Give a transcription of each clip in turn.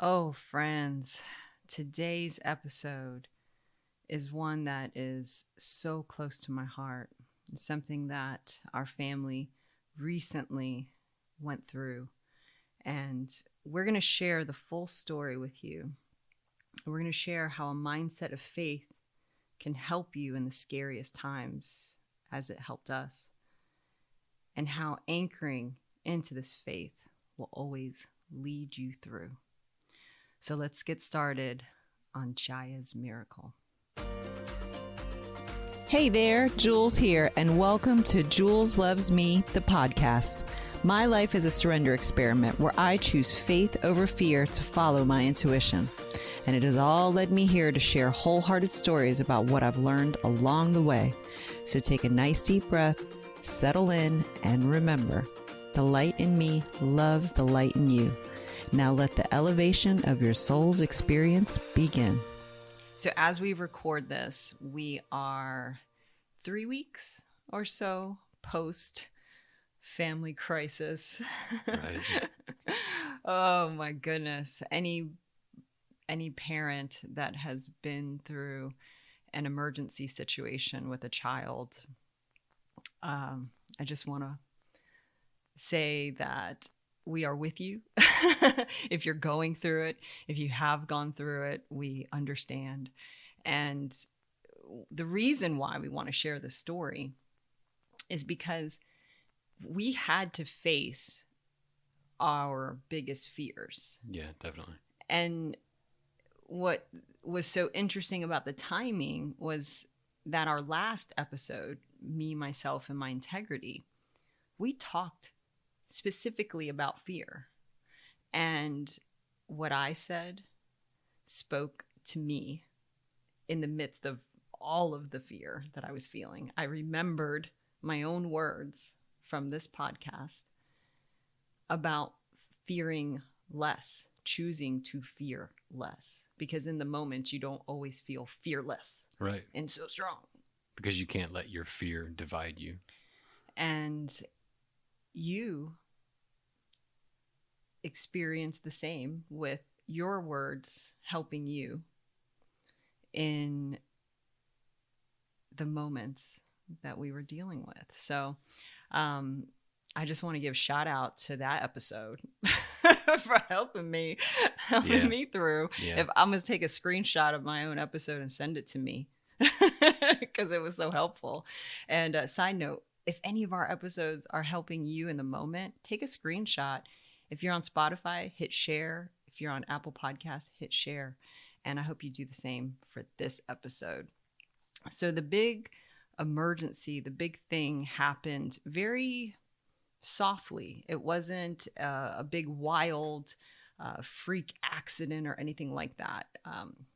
Oh, friends, today's episode is one that is so close to my heart. It's something that our family recently went through, and we're going to share the full story with you. We're going to share how a mindset of faith can help you in the scariest times, as it helped us, and how anchoring into this faith will always lead you through. So let's get started on Jaiah's miracle. Hey there, Jules here, and welcome to Jules Loves Me, the podcast. My life is a surrender experiment where I choose faith over fear to follow my intuition. And it has all led me here to share wholehearted stories about what I've learned along the way. So take a nice deep breath, settle in, and remember, the light in me loves the light in you. Now let the elevation of your soul's experience begin. So as we record this, we are 3 weeks or so post family crisis. Right. Oh my goodness. Any parent that has been through an emergency situation with a child, I just want to say that we are with you. If you're going through it, if you have gone through it, we understand. And the reason why we want to share this story is because we had to face our biggest fears. Yeah, definitely. And what was so interesting about the timing was that our last episode, Me, Myself, and My Integrity, we talked specifically about fear. And what I said spoke to me in the midst of all of the fear that I was feeling. I remembered my own words from this podcast about fearing less, choosing to fear less, because in the moment you don't always feel fearless. Right. And so strong. Because you can't let your fear divide you. And you experience the same with your words helping you in the moments that we were dealing with. So I just want to give a shout out to that episode for helping me through. Yeah. If I'm going to take a screenshot of my own episode and send it to me because it was so helpful. And side note, if any of our episodes are helping you in the moment, take a screenshot. If you're on Spotify, hit share. If you're on Apple Podcasts, hit share. And I hope you do the same for this episode. So the big emergency, the big thing happened very softly. It wasn't a big wild freak accident or anything like that.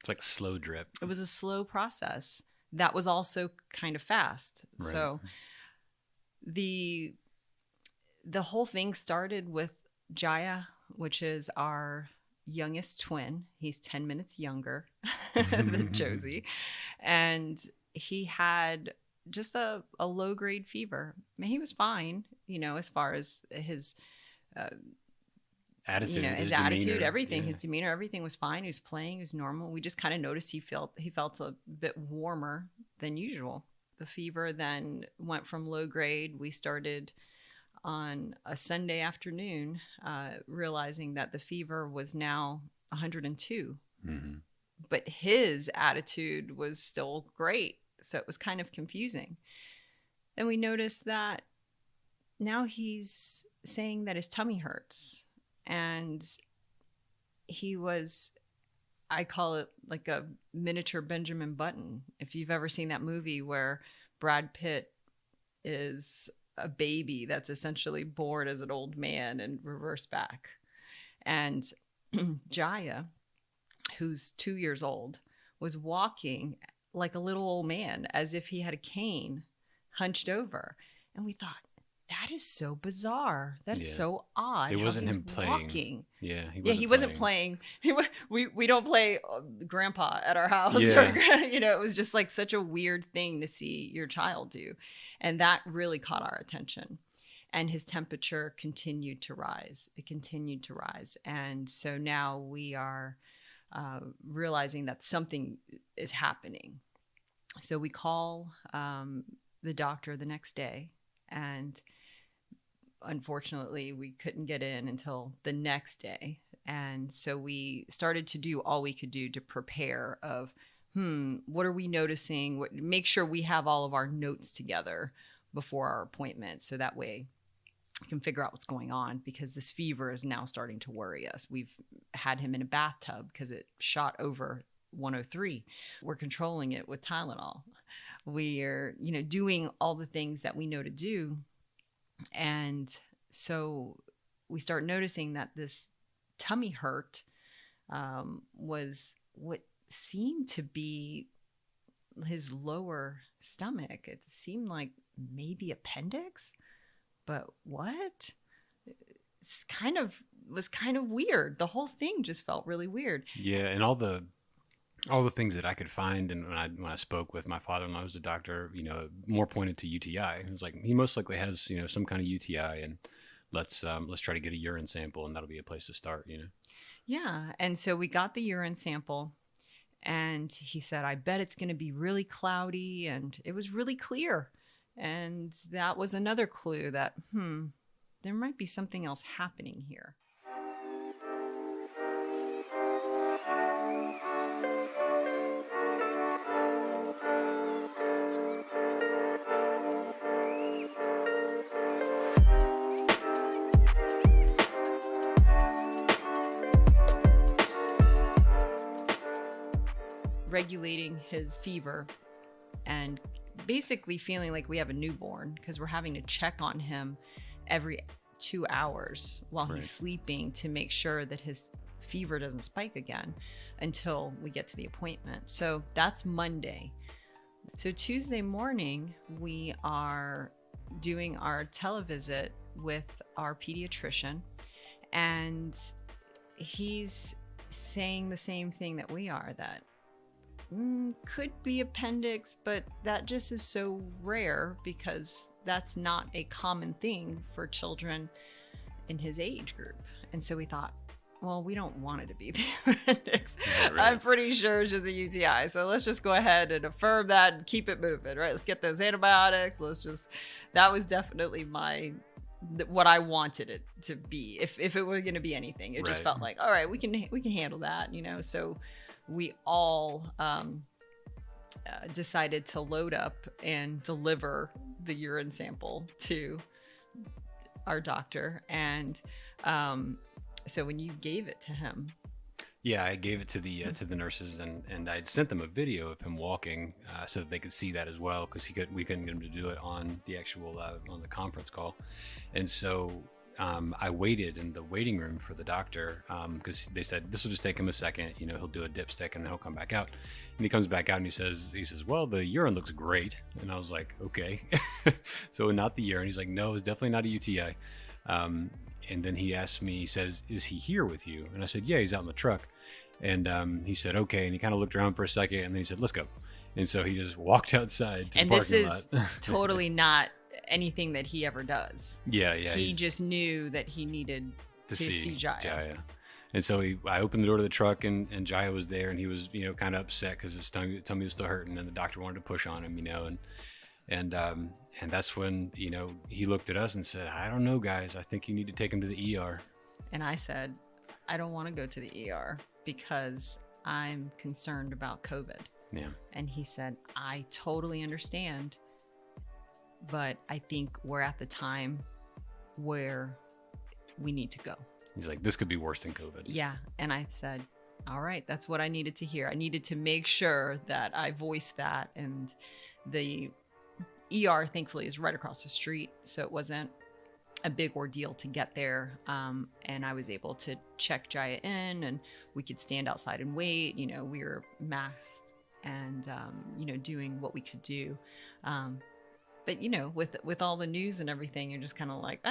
It's like a slow drip. It was a slow process that was also kind of fast. Right. So the whole thing started with Jaiah, which is our youngest twin. He's 10 minutes younger than Josie. And he had just a low-grade fever. I mean, he was fine, as far as his attitude, his demeanor, attitude, everything, yeah. His demeanor, everything was fine. He was playing, he was normal. We just kind of noticed he felt a bit warmer than usual. The fever then went from low grade. We started on a Sunday afternoon, realizing that the fever was now 102. Mm-hmm. But his attitude was still great. So it was kind of confusing. Then we noticed that now he's saying that his tummy hurts. And he was, I call it like a miniature Benjamin Button. If you've ever seen that movie where Brad Pitt is a baby that's essentially born as an old man and reversed back. And Jaiah, who's 2 years old, was walking like a little old man, as if he had a cane hunched over. And we thought, that is so bizarre. That is so odd. It wasn't how him he's playing. Walking. Yeah, He wasn't playing. We don't play grandpa at our house. Yeah. It was just like such a weird thing to see your child do. And that really caught our attention. and his temperature continued to rise. It continued to rise. And so now we are realizing that something is happening. So we call the doctor the next day, and unfortunately we couldn't get in until the next day. And so we started to do all we could do to prepare of, what are we noticing? Make sure we have all of our notes together before our appointment, so that way we can figure out what's going on, because this fever is now starting to worry us. We've had him in a bathtub because it shot over 103. We're controlling it with Tylenol. We are, doing all the things that we know to do. And so we start noticing that this tummy hurt was what seemed to be his lower stomach. It seemed like maybe appendix, but what? Was kind of weird. The whole thing just felt really weird. Yeah, and all the things that I could find, and when I spoke with my father-in-law, who's a doctor, more pointed to UTI. It was like, he most likely has some kind of UTI, and let's try to get a urine sample, and that'll be a place to start. Yeah, and so we got the urine sample. And he said, I bet it's going to be really cloudy. And it was really clear. And that was another clue that, there might be something else happening here. Regulating his fever and basically feeling like we have a newborn, because we're having to check on him every 2 hours while he's sleeping to make sure that his fever doesn't spike again until we get to the appointment. So that's Monday. So Tuesday morning, we are doing our televisit with our pediatrician, and he's saying the same thing that we are, that could be appendix, but that just is so rare because that's not a common thing for children in his age group. And so we thought, well, we don't want it to be the appendix. Really? I'm pretty sure it's just a UTI. So let's just go ahead and affirm that and keep it moving, right? Let's get those antibiotics. That was definitely what I wanted it to be. If it were going to be anything, it just felt like, all right, we can handle that, So we all decided to load up and deliver the urine sample to our doctor. And so when you gave it to him. Yeah, I gave it to the nurses, and I'd sent them a video of him walking so that they could see that as well, because we couldn't get him to do it on the actual on the conference call. And so I waited in the waiting room for the doctor because they said this will just take him a second. He'll do a dipstick and then he'll come back out. And he comes back out and he says, well, the urine looks great. And I was like, okay. So not the urine. He's like, no, it's definitely not a UTI. And then he asked me, he says, is he here with you? And I said, yeah, he's out in the truck. And he said, okay. And he kind of looked around for a second, and then he said, let's go. And so he just walked outside to the parking lot. And this is totally not anything that he ever does. Yeah. He just knew that he needed to see Jaiah. And so I opened the door to the truck, and Jaiah was there, and he was, kind of upset because his tummy was still hurting, and the doctor wanted to push on him, and that's when, he looked at us and said, I don't know, guys, I think you need to take him to the ER. And I said, I don't want to go to the ER because I'm concerned about COVID. Yeah. And he said, I totally understand, but I think we're at the time where we need to go. He's like, this could be worse than COVID. Yeah. And I said, all right, that's what I needed to hear. I needed to make sure that I voiced that. And the ER, thankfully, is right across the street. So it wasn't a big ordeal to get there. And I was able to check Jaiah in, and we could stand outside and wait. We were masked and, doing what we could do. But, with all the news and everything, you're just kind of like,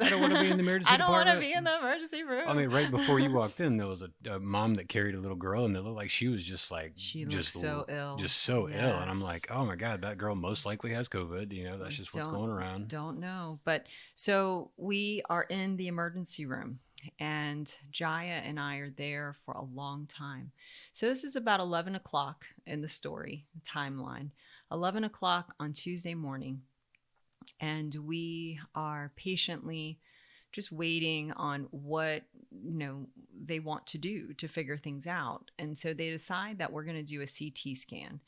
I don't want to be in the emergency I don't want to department. be in the emergency room. I mean, right before you walked in, there was a mom that carried a little girl, and it looked like she was just like, she looked so ill. Just so ill. And I'm like, Yes. oh my God, that girl most likely has COVID. You know, that's just what's going around. Don't know. But so we are in the emergency room, and Jaiah and I are there for a long time. So this is about 11 o'clock in the story timeline, 11 o'clock on Tuesday morning. And we are patiently just waiting on what, they want to do to figure things out. And so they decide that we're going to do a CT scan.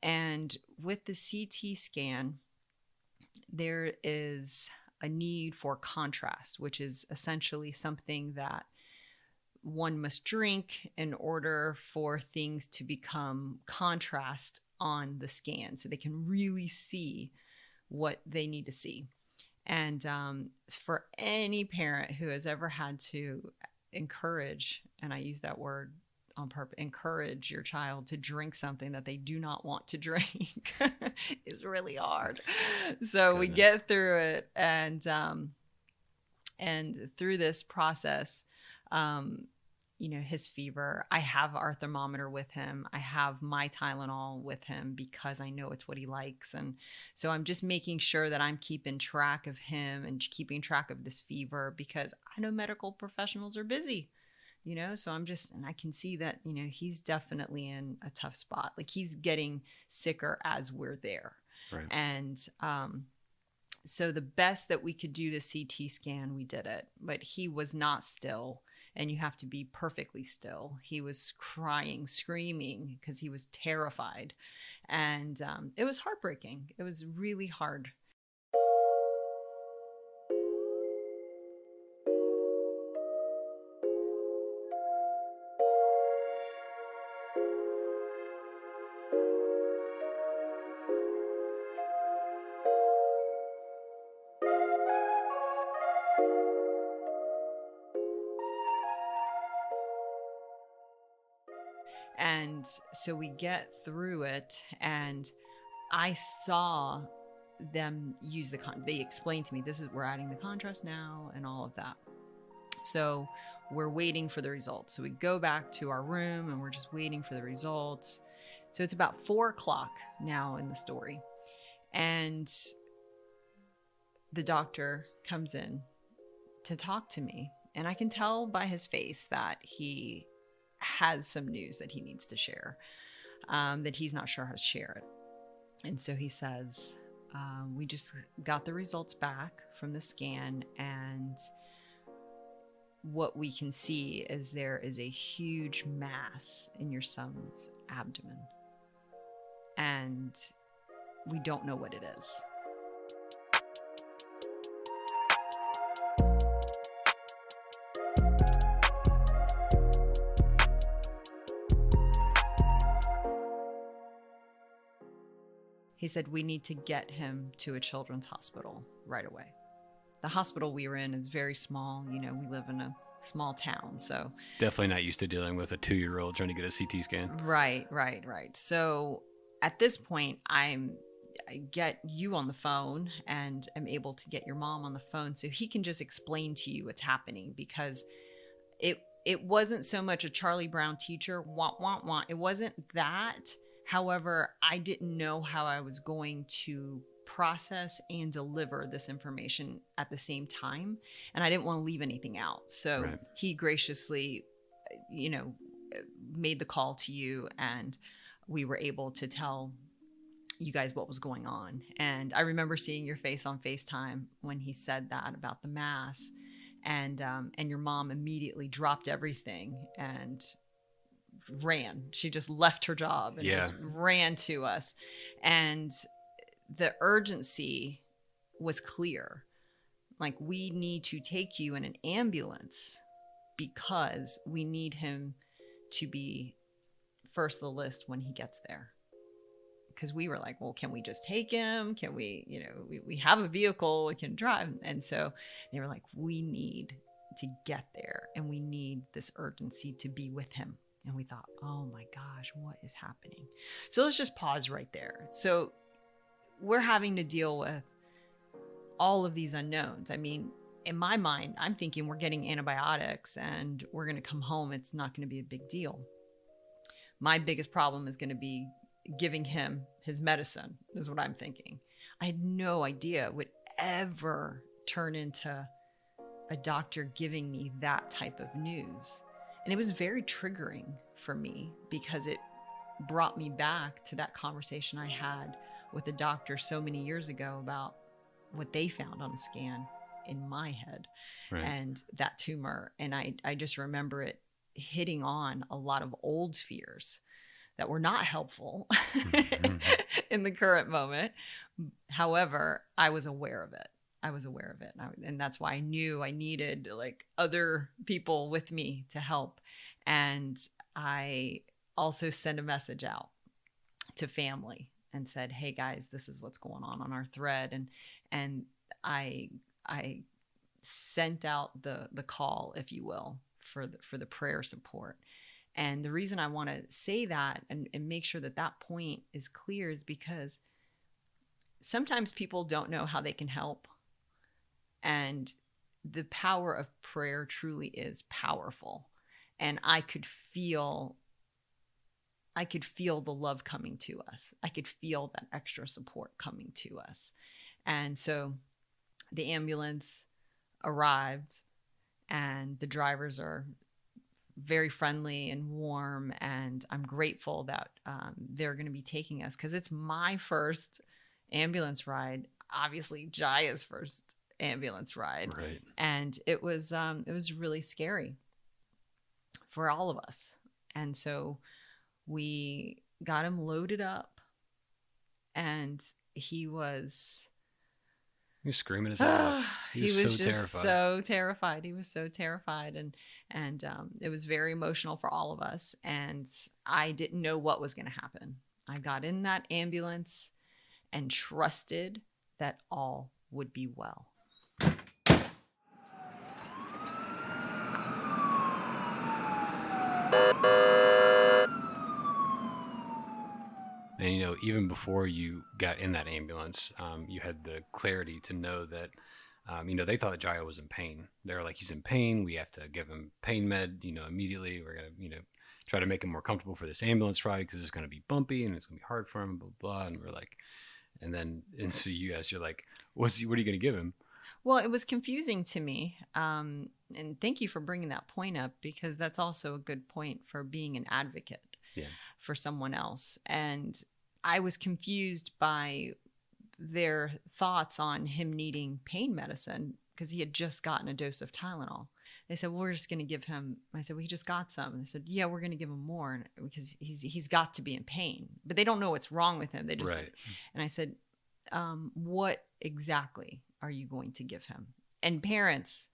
And with the CT scan, there is a need for contrast, which is essentially something that one must drink in order for things to become contrast on the scan so they can really see what they need to see. And for any parent who has ever had to encourage, and I use that word on purpose, encourage your child to drink something that they do not want to drink is really hard. So we get through it, and through this process, his fever, I have our thermometer with him. I have my Tylenol with him because I know it's what he likes. And so I'm just making sure that I'm keeping track of him and keeping track of this fever, because I know medical professionals are busy, so and I can see that, he's definitely in a tough spot. Like, he's getting sicker as we're there. Right. And, so the best that we could do the CT scan, we did it, but he was not still. And you have to be perfectly still. He was crying, screaming, because he was terrified. And it was heartbreaking. It was really hard. And so we get through it, and I saw them use they explained to me, we're adding the contrast now and all of that. So we're waiting for the results. So we go back to our room and we're just waiting for the results. So it's about 4 o'clock now in the story. And the doctor comes in to talk to me, and I can tell by his face that he has some news that he needs to share, that he's not sure how to share it. And so he says, we just got the results back from the scan, and what we can see is there is a huge mass in your son's abdomen, and we don't know what it is. He said, we need to get him to a children's hospital right away. The hospital we were in is very small. We live in a small town, so. Definitely not used to dealing with a 2-year-old trying to get a CT scan. Right. So at this point, I get you on the phone and am able to get your mom on the phone so he can just explain to you what's happening, because it wasn't so much a Charlie Brown teacher, wah, wah, wah. It wasn't that. However, I didn't know how I was going to process and deliver this information at the same time. And I didn't want to leave anything out. So right. He graciously, made the call to you, and we were able to tell you guys what was going on. And I remember seeing your face on FaceTime when he said that about the mass, and your mom immediately dropped everything and ran. She just left her job and just ran to us. And the urgency was clear. Like, we need to take you in an ambulance because we need him to be first the list when he gets there. Because we were like, well, can we just take him? Can we, we have a vehicle, we can drive. And so they were like, we need to get there, and we need this urgency to be with him. And we thought, oh my gosh, what is happening? So let's just pause right there. So we're having to deal with all of these unknowns. I mean, in my mind, I'm thinking we're getting antibiotics and we're going to come home. It's not going to be a big deal. My biggest problem is going to be giving him his medicine, is what I'm thinking. I had no idea it would ever turn into a doctor giving me that type of news. And it was very triggering for me because it brought me back to that conversation I had with a doctor so many years ago about what they found on a scan in my head, right, and that tumor. And I just remember it hitting on a lot of old fears that were not helpful in the current moment. However, I was aware of it. And that's why I knew I needed like other people with me to help. And I also sent a message out to family and said, hey guys, this is what's going on our thread. And I sent out the call, if you will, for the prayer support. And the reason I want to say that and make sure that point is clear is because sometimes people don't know how they can help. And the power of prayer truly is powerful. And I could feel the love coming to us. I could feel that extra support coming to us. And so the ambulance arrived and the drivers are very friendly and warm. And I'm grateful that they're going to be taking us because it's my first ambulance ride, obviously Jaiah's first ambulance ride. Right. And it was really scary for all of us. And so we got him loaded up and he was screaming his head off. He was so just so terrified. He was so terrified. And it was very emotional for all of us. And I didn't know what was going to happen. I got in that ambulance and trusted that all would be well. And, even before you got in that ambulance, you had the clarity to know that, they thought Jaiah was in pain. They were like, he's in pain. We have to give him pain med, immediately. We're going to, try to make him more comfortable for this ambulance ride because it's going to be bumpy and it's going to be hard for him, blah, blah. And we're like, and so you guys, you're like, what are you going to give him? Well, it was confusing to me. And thank you for bringing that point up because that's also a good point for being an advocate for someone else. And I was confused by their thoughts on him needing pain medicine because he had just gotten a dose of Tylenol. They said, well, we're just going to give him. I said, well, he just got some. And they said, yeah, we're going to give him more because he's got to be in pain. But they don't know what's wrong with him. They just, right. And I said, what exactly are you going to give him? And parents,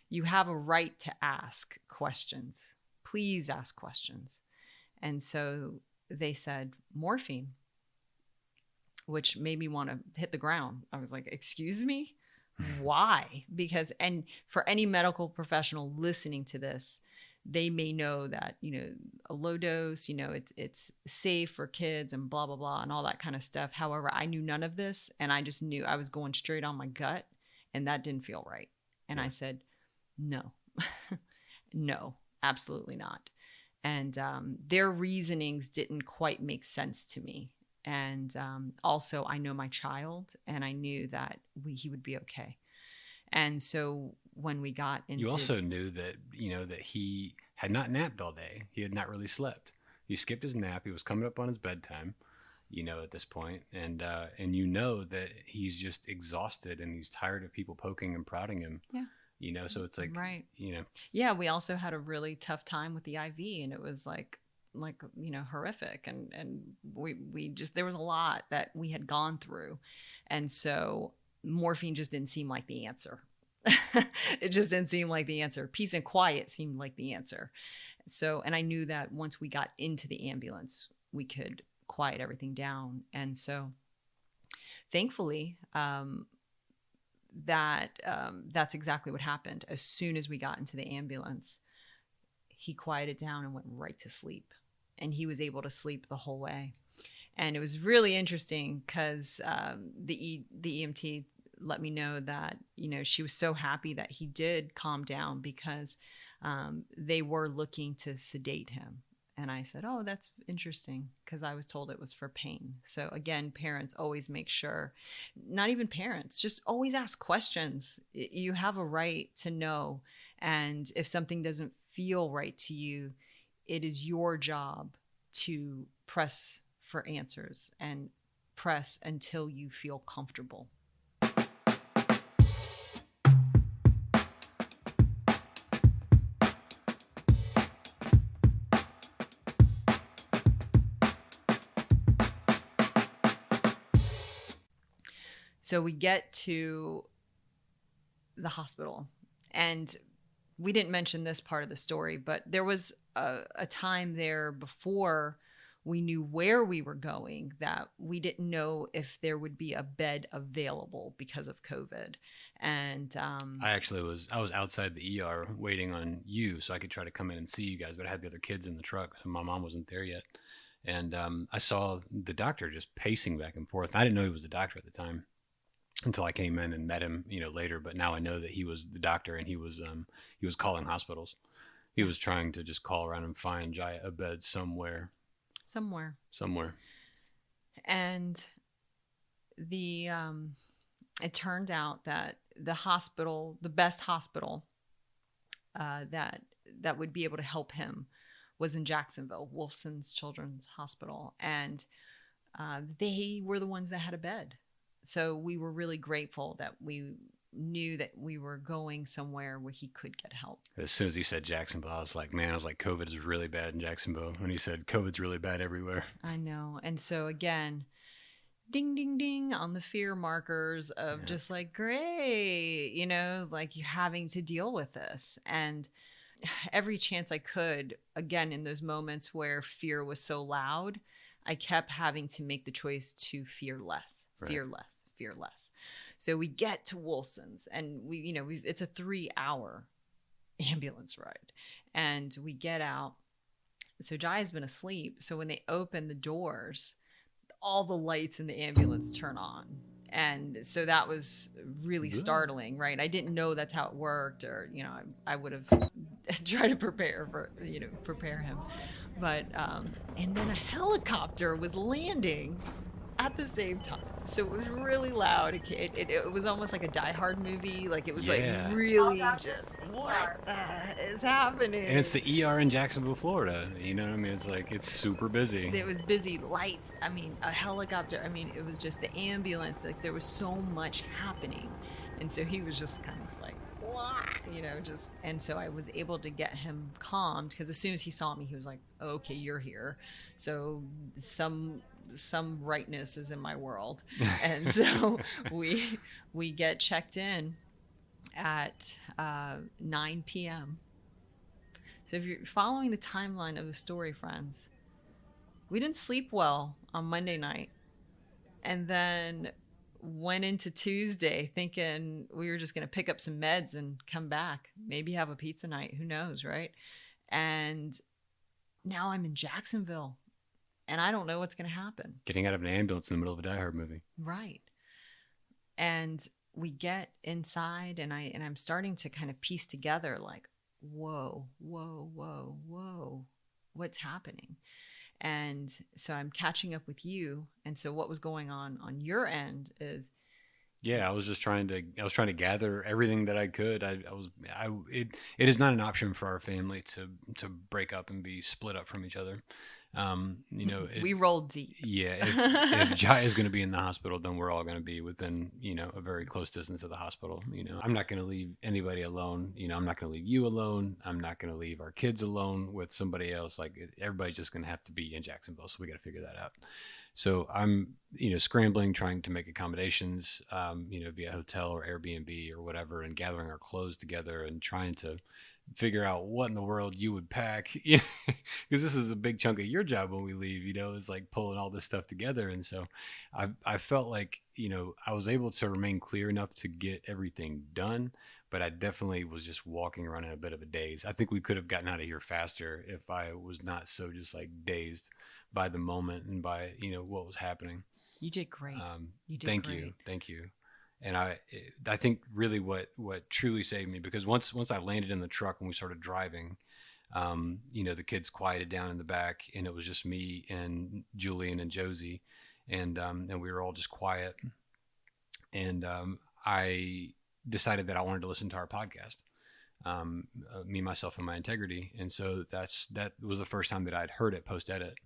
you have a right to ask questions. Please ask questions. And so they said, morphine, which made me want to hit the ground. I was like, excuse me? Why? Because, and for any medical professional listening to this, they may know that, a low dose, it's safe for kids and blah, blah, blah, and all that kind of stuff. However, I knew none of this. And I just knew I was going straight on my gut and that didn't feel right. And I said, no, no, absolutely not. And their reasonings didn't quite make sense to me. And also, I know my child, and I knew that he would be okay. And so when we got into... You also knew that, that he had not napped all day. He had not really slept. He skipped his nap. He was coming up on his bedtime, at this point. And that he's just exhausted and he's tired of people poking and prodding him. Yeah. So it's like, right. Yeah, we also had a really tough time with the IV, and it was like horrific. And we just, there was a lot that we had gone through. And so morphine just didn't seem like the answer. It just didn't seem like the answer. Peace and quiet seemed like the answer. So, and I knew that once we got into the ambulance, we could quiet everything down. And so thankfully, that's exactly what happened. As soon as we got into the ambulance, he quieted down and went right to sleep, and he was able to sleep the whole way. And it was really interesting because the EMT let me know that, she was so happy that he did calm down because they were looking to sedate him. And I said, oh, that's interesting, because I was told it was for pain. So again, parents always make sure, not even parents, just always ask questions. You have a right to know. And if something doesn't feel right to you, it is your job to press for answers and press until you feel comfortable. So we get to the hospital, and we didn't mention this part of the story, but there was a time there before we knew where we were going that we didn't know if there would be a bed available because of COVID. And I was outside the ER waiting on you so I could try to come in and see you guys, but I had the other kids in the truck, so my mom wasn't there yet. And I saw the doctor just pacing back and forth. I didn't know he was a doctor at the time until I came in and met him, later. But now I know that he was the doctor, and he was calling hospitals. He was trying to just call around and find Jaiah a bed somewhere. And it turned out that the hospital, the best hospital that would be able to help him, was in Jacksonville, Wolfson's Children's Hospital, and they were the ones that had a bed. So we were really grateful that we knew that we were going somewhere where he could get help. As soon as he said Jacksonville, I was like, COVID is really bad in Jacksonville. When he said COVID's really bad everywhere. I know. And so again, ding, ding, ding on the fear markers of just like, great, like you're having to deal with this. And every chance I could, again, in those moments where fear was so loud, I kept having to make the choice to fear less, fear less. So we get to Wolfson's, and it's a 3-hour ambulance ride, and we get out. So Jai's been asleep. So when they open the doors, all the lights in the ambulance turn on. And so that was really startling, right? I didn't know that's how it worked, or, I would have tried to prepare him. But, and then a helicopter was landing at the same time. So it was really loud. It was almost like a Die Hard movie. Like it was like really just, what is happening? And it's the ER in Jacksonville, Florida. You know what I mean? It's like, it's super busy. It was busy. Lights. I mean, a helicopter. I mean, it was just the ambulance. Like there was so much happening. And so he was just kind of like, what? And so I was able to get him calmed, because as soon as he saw me, he was like, oh, okay, you're here. So some rightness is in my world. And so we get checked in at 9 p.m. So if you're following the timeline of the story, friends, we didn't sleep well on Monday night, and then went into Tuesday thinking we were just going to pick up some meds and come back, maybe have a pizza night, who knows, right? And now I'm in Jacksonville, and I don't know what's going to happen. Getting out of an ambulance in the middle of a Die Hard movie. Right. And we get inside, and I'm starting to kind of piece together, like, whoa, what's happening? And so I'm catching up with you. And so what was going on your end is... Yeah, I was trying to gather everything that I could. It is not an option for our family to break up and be split up from each other. We rolled deep. Yeah. If Jaiah is going to be in the hospital, then we're all going to be within, a very close distance of the hospital. I'm not going to leave anybody alone. I'm not going to leave you alone. I'm not going to leave our kids alone with somebody else. Like, everybody's just going to have to be in Jacksonville. So we got to figure that out. So I'm, scrambling, trying to make accommodations, via hotel or Airbnb or whatever, and gathering our clothes together and trying to figure out what in the world you would pack, because this is a big chunk of your job when we leave, is like pulling all this stuff together. And so I felt like, I was able to remain clear enough to get everything done, but I definitely was just walking around in a bit of a daze. I think we could have gotten out of here faster if I was not so just like dazed by the moment and by, what was happening. You did great. Thank you. And I think really what truly saved me, because once I landed in the truck and we started driving, the kids quieted down in the back, and it was just me and Julian and Josie, and we were all just quiet. And I decided that I wanted to listen to our podcast, me, myself, and my integrity. And so that was the first time that I'd heard it post edit.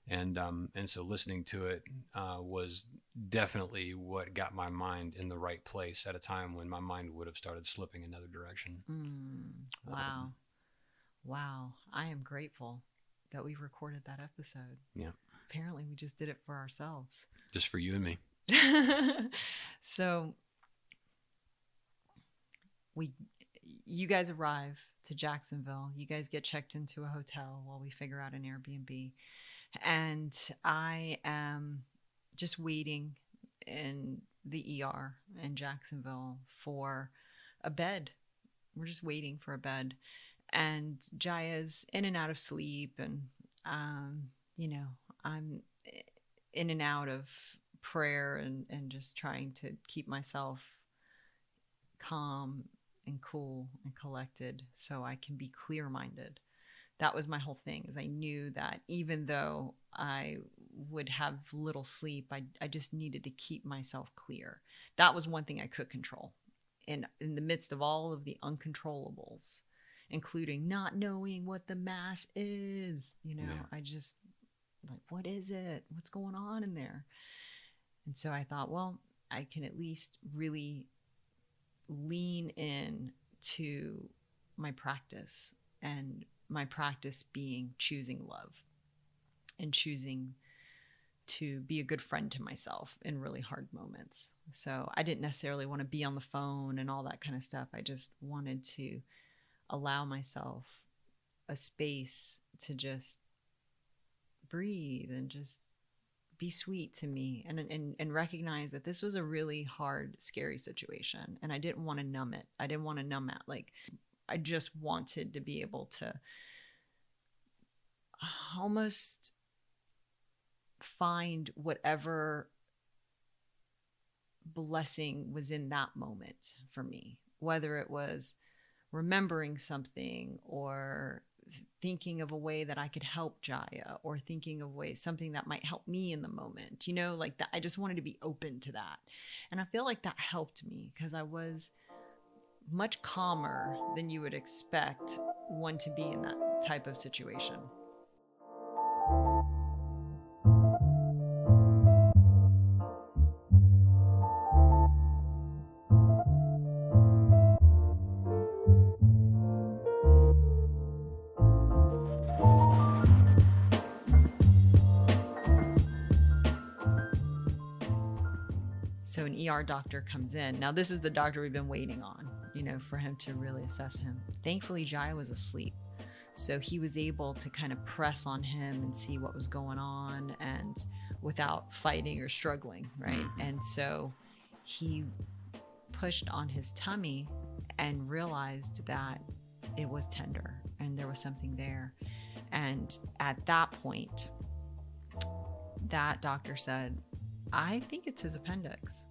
And so listening to it was definitely what got my mind in the right place at a time when my mind would have started slipping another direction. Wow. Wow. I am grateful that we recorded that episode. Yeah. Apparently we just did it for ourselves. Just for you and me. So you guys arrive to Jacksonville. You guys get checked into a hotel while we figure out an Airbnb. And I am just waiting in the ER in Jacksonville for a bed. We're just waiting for a bed. And Jaiah's in and out of sleep. And, I'm in and out of prayer and just trying to keep myself calm and cool and collected so I can be clear-minded. That was my whole thing, is I knew that even though I would have little sleep, I just needed to keep myself clear. That was one thing I could control. In the midst of all of the uncontrollables, including not knowing what the mass is, I just what is it? What's going on in there? And so I thought, well, I can at least really lean in to my practice, and my practice being choosing love and choosing to be a good friend to myself in really hard moments. So I didn't necessarily want to be on the phone and all that kind of stuff. I just wanted to allow myself a space to just breathe and just be sweet to me, and recognize that this was a really hard, scary situation. And I didn't want to numb it. I didn't want to numb out. I just wanted to be able to almost find whatever blessing was in that moment for me, whether it was remembering something or thinking of a way that I could help Jaiah, or thinking of something that might help me in the moment, that. I just wanted to be open to that. And I feel like that helped me, because I was much calmer than you would expect one to be in that type of situation. So an ER doctor comes in. Now, this is the doctor we've been waiting on, for him to really assess him. Thankfully, Jaiah was asleep. So he was able to kind of press on him and see what was going on, and without fighting or struggling, right? And so he pushed on his tummy and realized that it was tender and there was something there. And at that point, that doctor said, I think it's his appendix.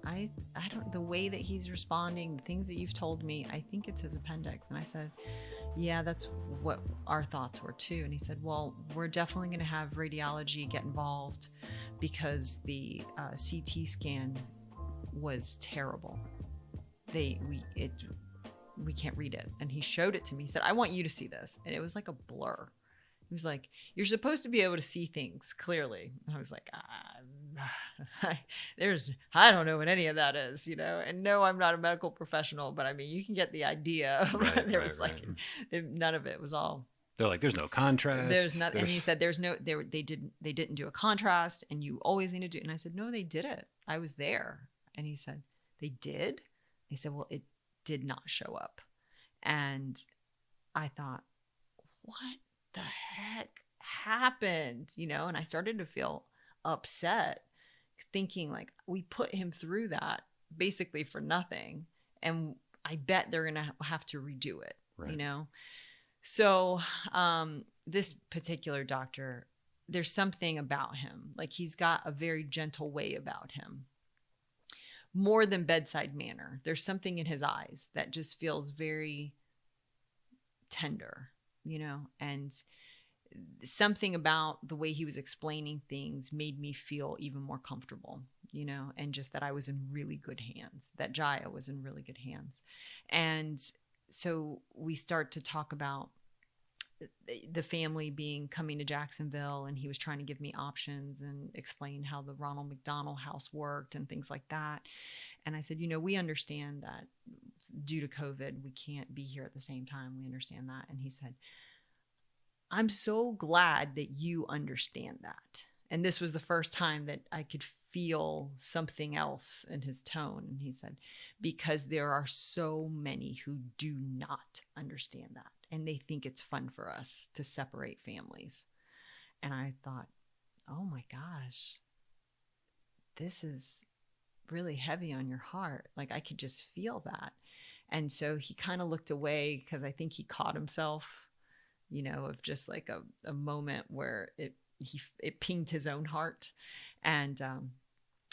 I don't, the way that he's responding, the things that you've told me, I think it's his appendix. And I said, yeah, that's what our thoughts were too. And he said, well, we're definitely going to have radiology get involved, because the CT scan was terrible. We can't read it. And he showed it to me. He said, I want you to see this. And it was like a blur. He was like, you're supposed to be able to see things clearly. And I was like, I don't know what any of that is, and no, I'm not a medical professional, but I mean, you can get the idea. None of it was all. They're like, there's no contrast. There's nothing. And he said, they didn't do a contrast, and you always need to do. And I said, no, they did it. I was there. And he said, they did? He said, well, it did not show up. And I thought, what the heck happened? And I started to feel upset, thinking like, we put him through that basically for nothing, and I bet they're gonna have to redo it, right. So this particular doctor, there's something about him, like he's got a very gentle way about him, more than bedside manner. There's something in his eyes that just feels very tender, and something about the way he was explaining things made me feel even more comfortable, and just that I was in really good hands, that Jaiah was in really good hands. And so we start to talk about the family coming to Jacksonville, and he was trying to give me options and explain how the Ronald McDonald House worked and things like that. And I said, we understand that due to COVID, we can't be here at the same time. We understand that. And he said, I'm so glad that you understand that. And this was the first time that I could feel something else in his tone. And he said, because there are so many who do not understand that. And they think it's fun for us to separate families. And I thought, oh my gosh, this is really heavy on your heart. Like I could just feel that. And so he kind of looked away because I think he caught himself, of just like a moment where it pinged his own heart. And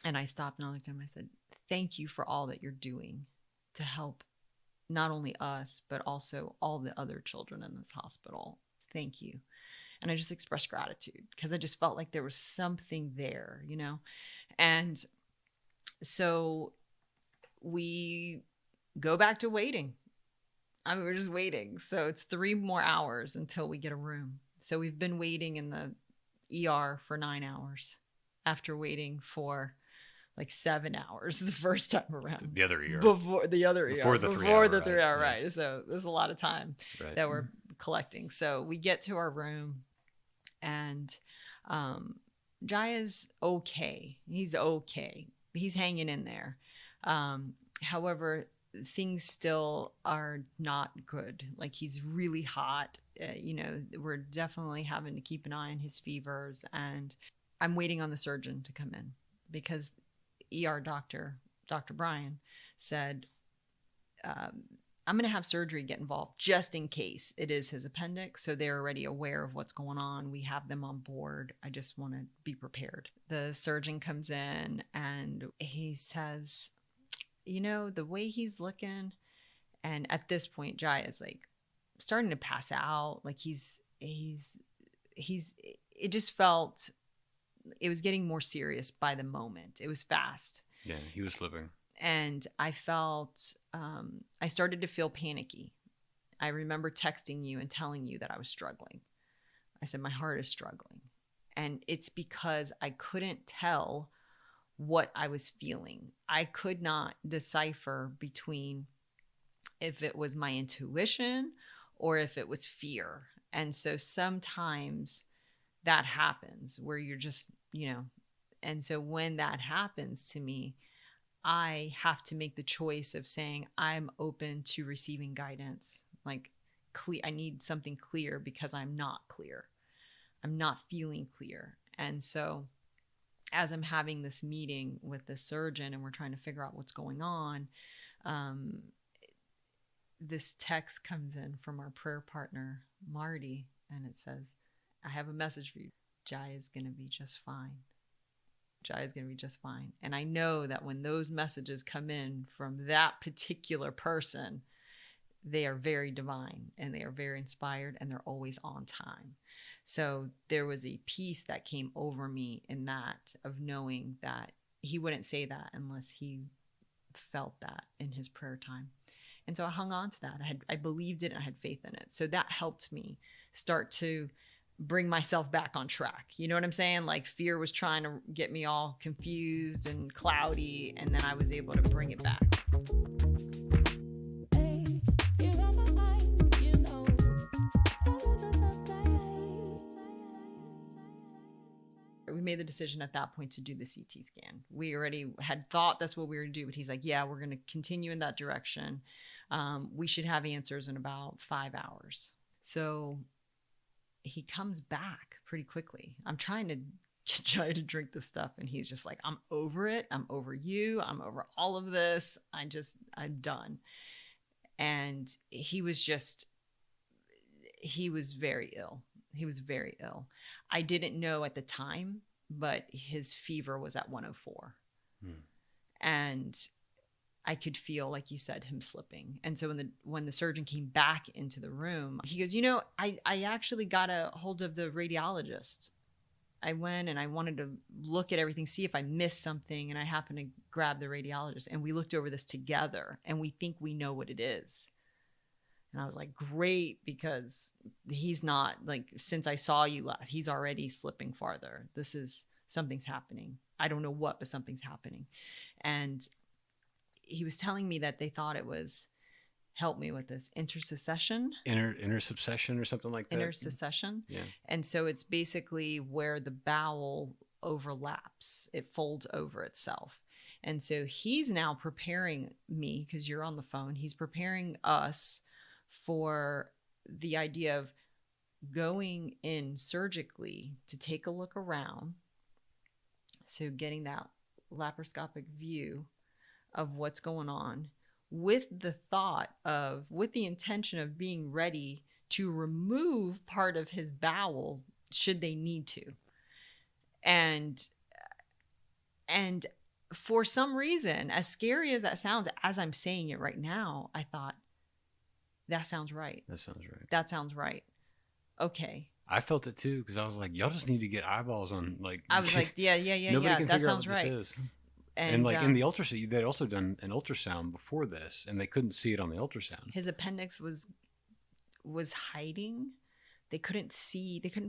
I stopped and I looked at him. I said, thank you for all that you're doing to help not only us, but also all the other children in this hospital. Thank you. And I just expressed gratitude because I just felt like there was something there, And so we go back to waiting. We're just waiting. So it's 3 more hours until we get a room. So we've been waiting in the ER for 9 hours after waiting for like 7 hours the first time around. The other ER. Before the other ER. Before the 3 hour. Before the 3 hour, right. right. So there's a lot of time that we're collecting. So we get to our room and Jaiah's okay. He's okay. He's hanging in there. However, things still are not good. Like he's really hot. We're definitely having to keep an eye on his fevers. And I'm waiting on the surgeon to come in because ER doctor, Dr. Brian, said, I'm going to have surgery get involved just in case it is his appendix. So they're already aware of what's going on. We have them on board. I just want to be prepared. The surgeon comes in and he says, the way he's looking, and at this point, Jaiah is like starting to pass out. Like it just felt, it was getting more serious by the moment. It was fast. Yeah, he was slipping. And I felt, I started to feel panicky. I remember texting you and telling you that I was struggling. I said, my heart is struggling. And it's because I couldn't tell what I was feeling. I could not decipher between if it was my intuition or if it was fear. And so sometimes that happens where you're just, and so when that happens to me, I have to make the choice of saying, I'm open to receiving guidance. Like I need something clear because I'm not clear. I'm not feeling clear. And so as I'm having this meeting with the surgeon and we're trying to figure out what's going on, this text comes in from our prayer partner, Marty, and it says, I have a message for you. Jaiah is going to be just fine. Jaiah is going to be just fine. And I know that when those messages come in from that particular person, they are very divine and they are very inspired and they're always on time. So there was a peace that came over me in that, of knowing that he wouldn't say that unless he felt that in his prayer time. And so I hung on to that. I believed it and I had faith in it. So that helped me start to bring myself back on track. You know what I'm saying? Like fear was trying to get me all confused and cloudy, and then I was able to bring it back. We made the decision at that point to do the CT scan. We already had thought that's what we were going to do, but he's like, yeah, we're going to continue in that direction. We should have answers in about 5 hours. So he comes back pretty quickly. I'm trying to get Jaiah to drink this stuff, and he's just like, I'm over it. I'm over you. I'm over all of this. I'm done. And he was very ill. He was very ill. I didn't know at the time, but his fever was at 104. And I could feel, like you said, him slipping. And so when the surgeon came back into the room, he goes, I actually got a hold of the radiologist. I went and I wanted to look at everything, see if I missed something. And I happened to grab the radiologist, and we looked over this together, and we think we know what it is. And I was like, great, because he's not, like, since I saw you last, he's already slipping farther. Something's happening. I don't know what, but something's happening. And he was telling me that they thought it was, help me with this, intersection or something like that. Intersection. Yeah. And so it's basically where the bowel overlaps, it folds over itself. And so he's now preparing me, because you're on the phone, he's preparing us for the idea of going in surgically to take a look around. So getting that laparoscopic view of what's going on, with the intention of being ready to remove part of his bowel should they need to. And for some reason, as scary as that sounds, as I'm saying it right now, I thought, that sounds right. That sounds right. Okay. I felt it too, because I was like, y'all just need to get eyeballs on, like, I was like, yeah. Nobody can That figure out sounds what right. this is. And like in the ultrasound, they'd also done an ultrasound before this, and they couldn't see it on the ultrasound. His appendix was hiding. They couldn't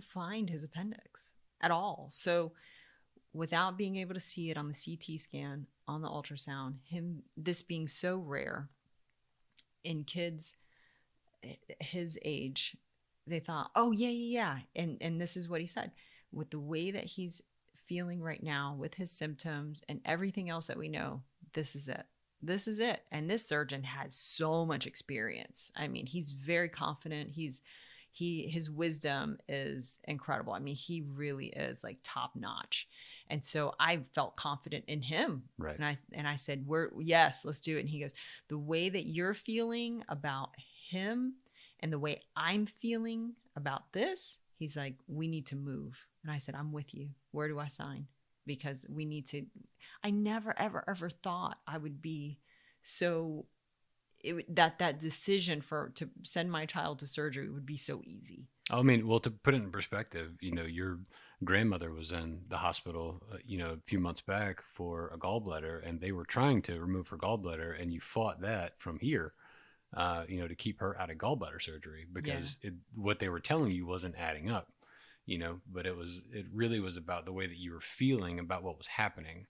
find his appendix at all. So without being able to see it on the CT scan, on the ultrasound, this being so rare in kids his age, they thought, oh yeah. And this is what he said. With the way that he's feeling right now, with his symptoms and everything else that we know, this is it. And this surgeon has so much experience. I mean, he's very confident. His wisdom is incredible. I mean, he really is like top notch. And so I felt confident in him. Right. And I said, yes, let's do it. And he goes, the way that you're feeling about him and the way I'm feeling about this, he's like, we need to move. And I said, I'm with you. Where do I sign? Because we need to. I never, ever thought I would be so, that decision to send my child to surgery would be so easy. I mean, well, to put it in perspective, your grandmother was in the hospital, a few months back for a gallbladder, and they were trying to remove her gallbladder, and you fought that from here, to keep her out of gallbladder surgery, because what they were telling you wasn't adding up. But it really was about the way that you were feeling about what was happening.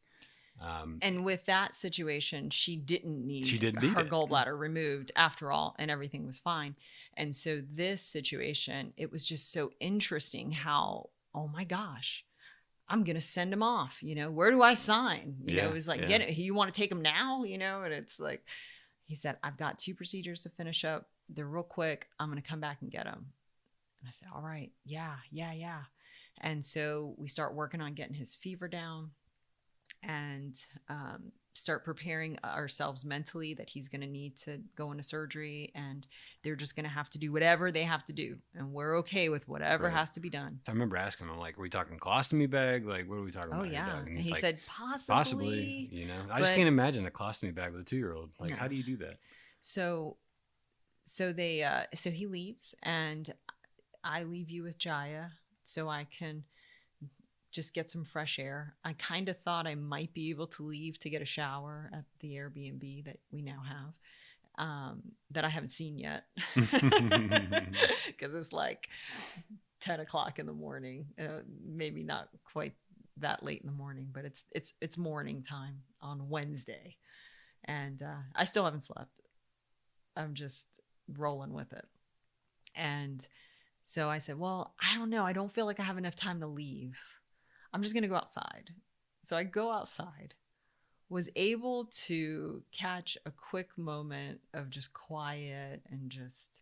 And with that situation, she didn't need her gallbladder removed after all, and everything was fine. And so this situation, it was just so interesting how, oh my gosh, I'm going to send him off. Where do I sign? It was like, get it. You want to take him now? And it's like, he said, I've got 2 procedures to finish up. They're real quick. I'm going to come back and get him. And I said, all right. Yeah. And so we start working on getting his fever down and start preparing ourselves mentally that he's going to need to go into surgery, and they're just going to have to do whatever they have to do. And we're okay with whatever has to be done. I remember asking him, like, are we talking colostomy bag? Like, what are we talking about? Oh, yeah. And he like, said, possibly. I just can't imagine a colostomy bag with a 2-year-old. Like, how do you do that? So he leaves, and I leave you with Jaiah so I can just get some fresh air. I kind of thought I might be able to leave to get a shower at the Airbnb that we now have, that I haven't seen yet, because it's like 10 o'clock in the morning. Maybe not quite that late in the morning, but it's morning time on Wednesday, and I still haven't slept. I'm just rolling with it. And so I said, well, I don't know. I don't feel like I have enough time to leave. I'm just going to go outside. So I go outside, was able to catch a quick moment of just quiet and just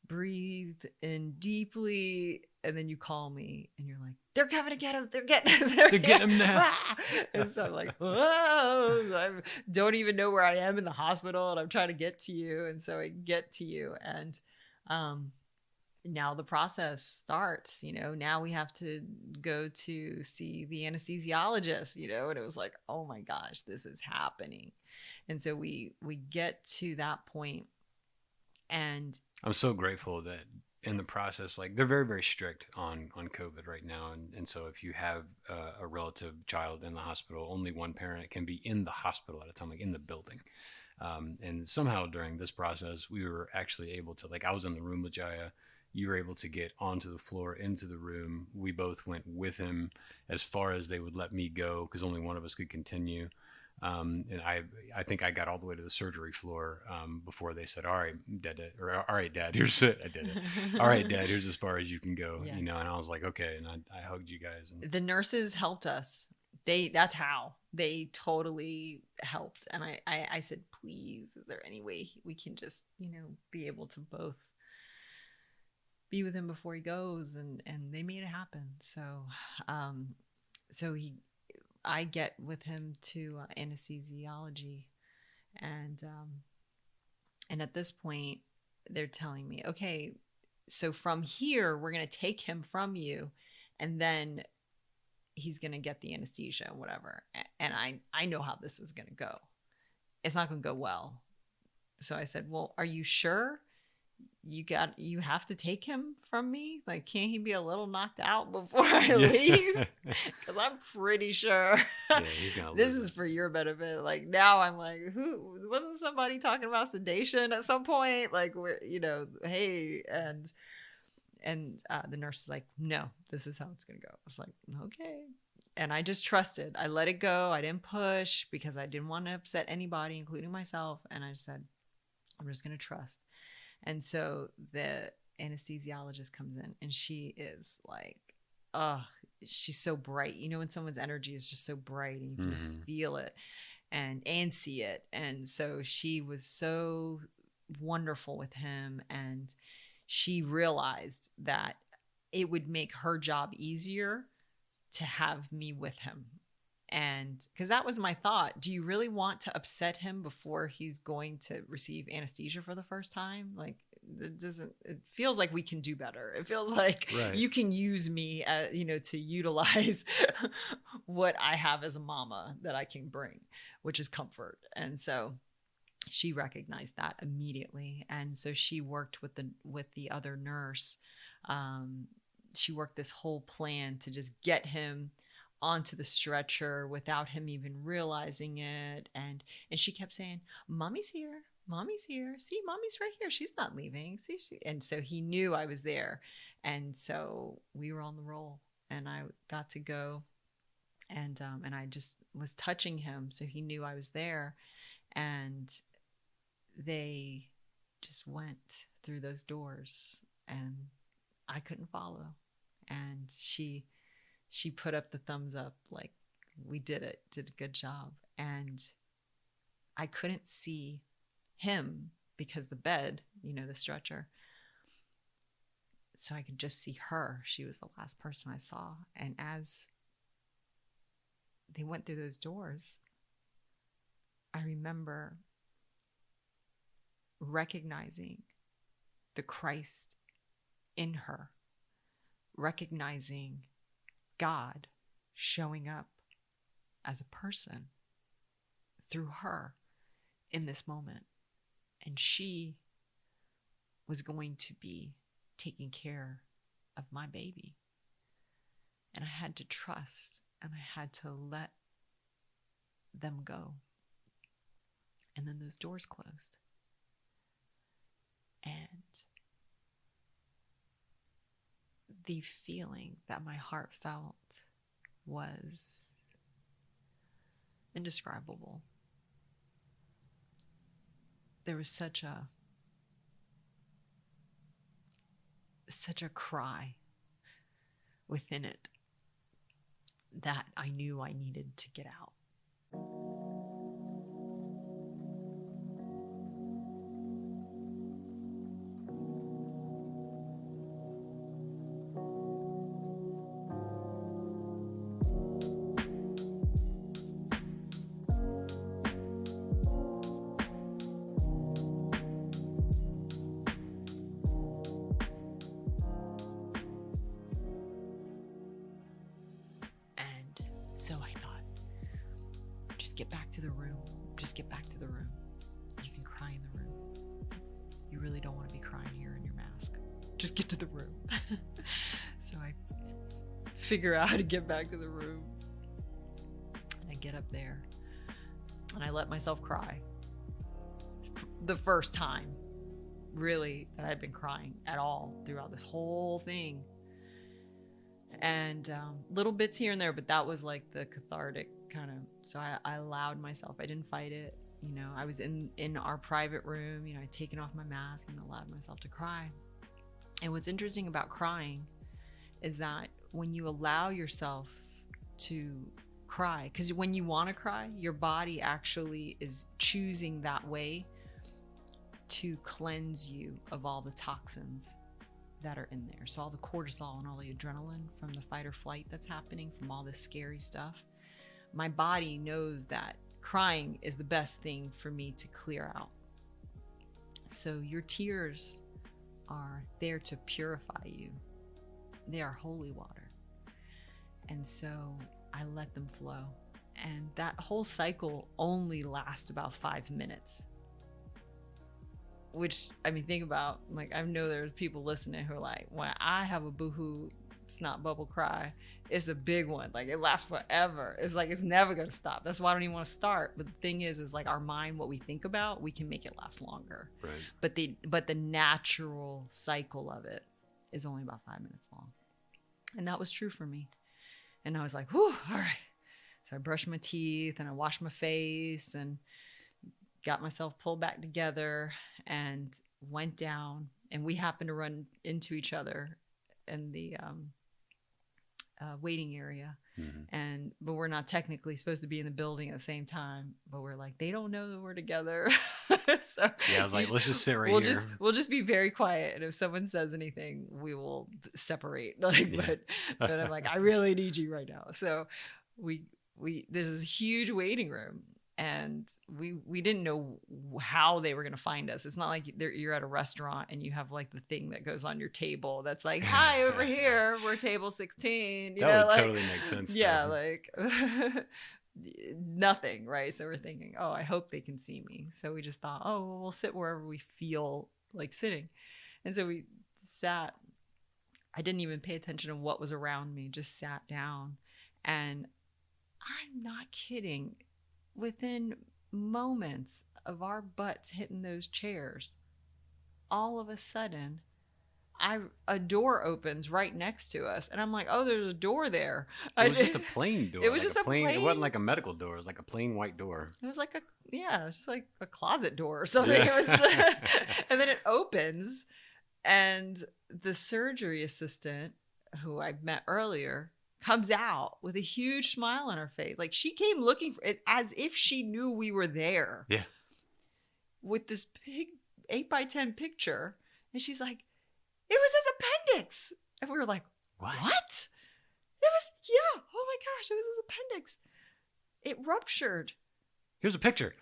breathe in deeply. And then you call me and you're like, they're coming to get him. They're getting him now. And so I'm like, whoa. So I don't even know where I am in the hospital, and I'm trying to get to you. And so I get to you, and now the process starts, now we have to go to see the anesthesiologist, and it was like, oh my gosh, this is happening. And so we get to that point, and I'm so grateful that in the process, like they're very, very strict on COVID right now. And so if you have a relative child in the hospital, only one parent can be in the hospital at a time, like in the building. And somehow during this process, we were actually able to, like, I was in the room with Jaiah. You were able to get onto the floor, into the room. We both went with him as far as they would let me go, because only one of us could continue. And I think I got all the way to the surgery floor before they said, all right, Dad, here's it. I did it. All right, Dad, here's as far as you can go, Yeah. And I was like, okay. And I hugged you guys. And the nurses helped us. That's how they totally helped. And I said, please, is there any way we can just, be able to both be with him before he goes? And they made it happen. So, I get with him to anesthesiology, and at this point they're telling me, okay, so from here we're going to take him from you, and then he's going to get the anesthesia, whatever. And I know how this is going to go. It's not going to go well. So I said, well, are you sure you have to take him from me? Like, can't he be a little knocked out before I leave? Because I'm pretty sure he's gonna this is for your benefit. Like, now I'm like, who wasn't somebody talking about sedation at some point? Like, we're, hey, and the nurse is like, no, this is how it's gonna go. I was like, okay. And I just trusted. I let it go. I didn't push because I didn't want to upset anybody, including myself. And I said, I'm just gonna trust. And so the anesthesiologist comes in, and she is like, oh, she's so bright. When someone's energy is just so bright, and you can just feel it and see it. And so she was so wonderful with him, and she realized that it would make her job easier to have me with him. And because that was my thought, do you really want to upset him before he's going to receive anesthesia for the first time? Like, it feels like we can do better. It feels like you can use me, to utilize what I have as a mama that I can bring, which is comfort. And so she recognized that immediately. And so she worked with the other nurse. She worked this whole plan to just get him onto the stretcher without him even realizing it. And she kept saying, Mommy's here. Mommy's here. See, Mommy's right here. She's not leaving. See, and so he knew I was there. And so we were on the roll, and I got to go, and I just was touching him. So he knew I was there, and they just went through those doors, and I couldn't follow. And she put up the thumbs up, like, we did it, did a good job. And I couldn't see him because the bed, the stretcher. So I could just see her. She was the last person I saw. And as they went through those doors, I remember recognizing the Christ in her, recognizing God showing up as a person through her in this moment. And she was going to be taking care of my baby. And I had to trust, and I had to let them go. And then those doors closed. And the feeling that my heart felt was indescribable. There was such a cry within it that I knew I needed to get out. So I thought, just get back to the room. Just get back to the room. You can cry in the room. You really don't want to be crying here in your mask. Just get to the room. So I figure out how to get back to the room. And I get up there and I let myself cry. The first time, really, that I'd been crying at all throughout this whole thing. And little bits here and there, but that was like the cathartic kind of. So I allowed myself. I didn't fight it. You know, I was in our private room. You know, I'd taken off my mask and allowed myself to cry. And what's interesting about crying is that when you allow yourself to cry, because when you want to cry, your body actually is choosing that way to cleanse you of all the toxins that are in there. So all the cortisol and all the adrenaline from the fight or flight that's happening from all this scary stuff. My body knows that crying is the best thing for me to clear out. So your tears are there to purify you. They are holy water. And so I let them flow. And that whole cycle only lasts about 5 minutes. Which, I mean, think about, like, I know there's people listening who are like, when I have a boohoo snot bubble cry, it's a big one. Like, it lasts forever. It's like, it's never going to stop. That's why I don't even want to start. But the thing is like our mind, what we think about, we can make it last longer. Right. But the natural cycle of it is only about 5 minutes long. And that was true for me. And I was like, whew, all right. So I brushed my teeth and I washed my face and got myself pulled back together and went down. And we happened to run into each other in the waiting area. Mm-hmm. But we're not technically supposed to be in the building at the same time. But we're like, they don't know that we're together. So yeah, I was like, let's just sit right here. We'll just be very quiet. And if someone says anything, we will separate. Like, yeah. but I'm like, I really need you right now. So there's this huge waiting room. And we didn't know how they were going to find us. It's not like you're at a restaurant and you have like the thing that goes on your table that's like, hi, over here, we're table 16. That would totally make sense. Yeah, like nothing, right? So we're thinking, oh, I hope they can see me. So we just thought, oh, well, we'll sit wherever we feel like sitting. And so we sat. I didn't even pay attention to what was around me, just sat down. And I'm not kidding. Within moments of our butts hitting those chairs, all of a sudden, a door opens right next to us. And I'm like, oh, there's a door there. It was just a plain door. It was like just a plain. It wasn't like a medical door. It was like a plain white door. It was like it was just like a closet door or something. Yeah. It was, and then it opens, and the surgery assistant, who I met earlier, comes out with a huge smile on her face. Like, she came looking for it as if she knew we were there. Yeah. With this big 8x10 picture. And she's like, it was his appendix. And we were like, what? It was, yeah. Oh my gosh, it was his appendix. It ruptured. Here's a picture.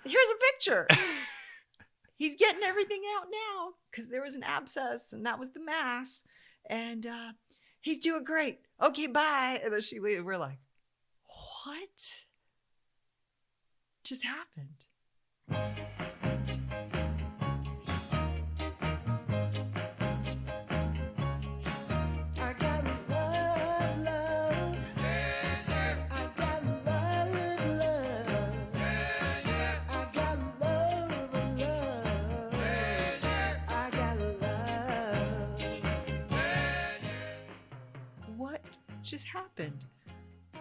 He's getting everything out now because there was an abscess and that was the mass. And he's doing great. Okay, bye. And then she leaves. We're like, what just happened? Just happened.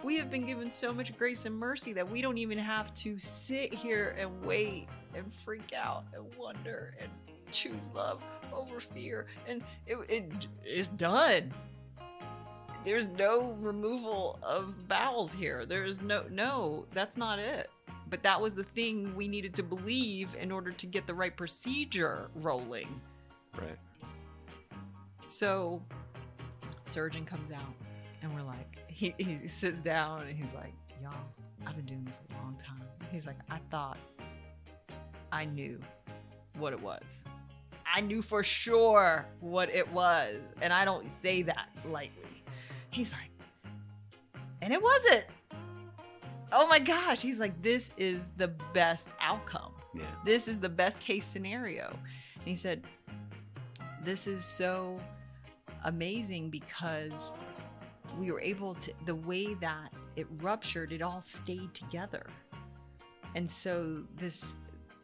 We have been given so much grace and mercy that we don't even have to sit here and wait and freak out and wonder and choose love over fear. And it is done. There's no removal of bowels here. There's no, that's not it. But that was the thing we needed to believe in order to get the right procedure rolling. Right. So, surgeon comes out. And we're like, he sits down and he's like, y'all, I've been doing this a long time. He's like, I thought I knew what it was. I knew for sure what it was. And I don't say that lightly. He's like, and it wasn't. oh my gosh. He's like, this is the best outcome. Yeah. This is the best case scenario. And he said, this is so amazing because we were able to, the way that it ruptured, it all stayed together. And so this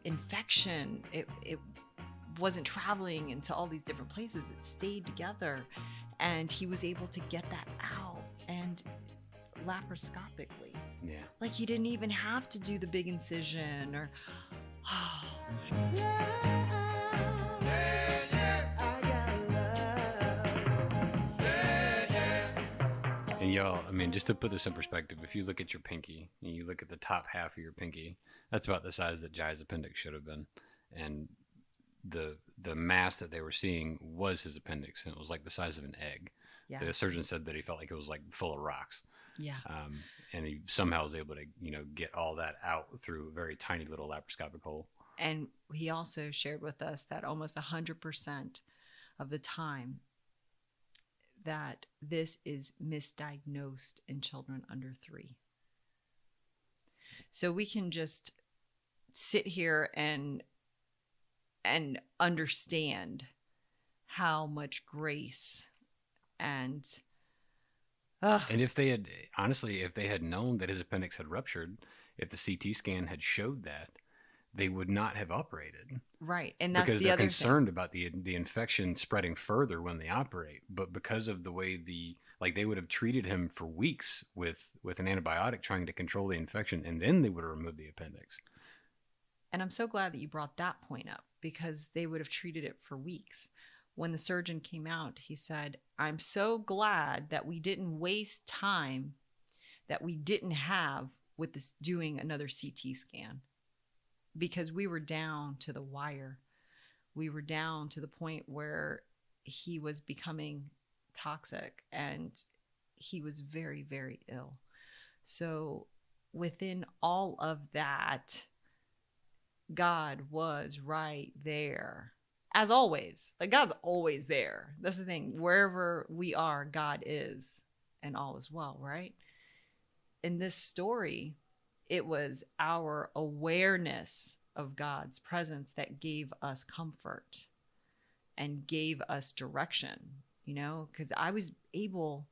infection, it wasn't traveling into all these different places. It stayed together, and he was able to get that out, and laparoscopically. Yeah. Like he didn't even have to do the big incision or And y'all, I mean, just to put this in perspective, if you look at your pinky and you look at the top half of your pinky, that's about the size that Jai's appendix should have been. And the mass that they were seeing was his appendix, and it was like the size of an egg. yeah. The surgeon said that he felt like it was like full of rocks. Yeah. And he somehow was able to, get all that out through a very tiny little laparoscopic hole. And he also shared with us that almost 100% of the time that this is misdiagnosed in children under 3. So we can just sit here and understand how much grace and if they had known that his appendix had ruptured, if the CT scan had showed that, they would not have operated. Right. And that's because the they're other concerned thing. about the infection spreading further when they operate. But because of the way they would have treated him for weeks with an antibiotic trying to control the infection, and then they would have removed the appendix. And I'm so glad that you brought that point up, because they would have treated it for weeks. When the surgeon came out, he said, I'm so glad that we didn't waste time that we didn't have with this doing another CT scan, because we were down to the wire. We were down to the point where he was becoming toxic and he was very, very ill. So within all of that, God was right there. As always, like God's always there. That's the thing. Wherever we are, God is, and all is well, right? In this story, it was our awareness of God's presence that gave us comfort and gave us direction, because I was able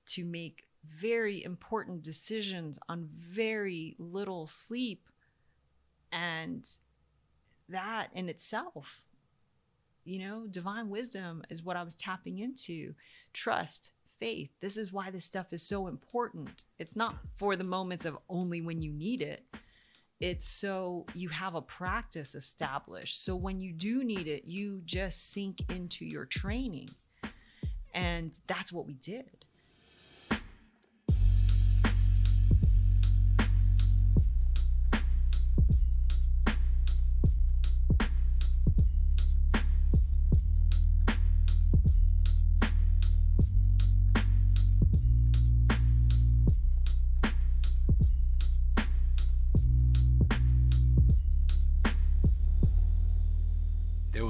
to make very important decisions on very little sleep. And that in itself, divine wisdom is what I was tapping into. Trust, faith. This is why this stuff is so important. It's not for the moments of only when you need it. It's so you have a practice established. So when you do need it, you just sink into your training. And that's what we did.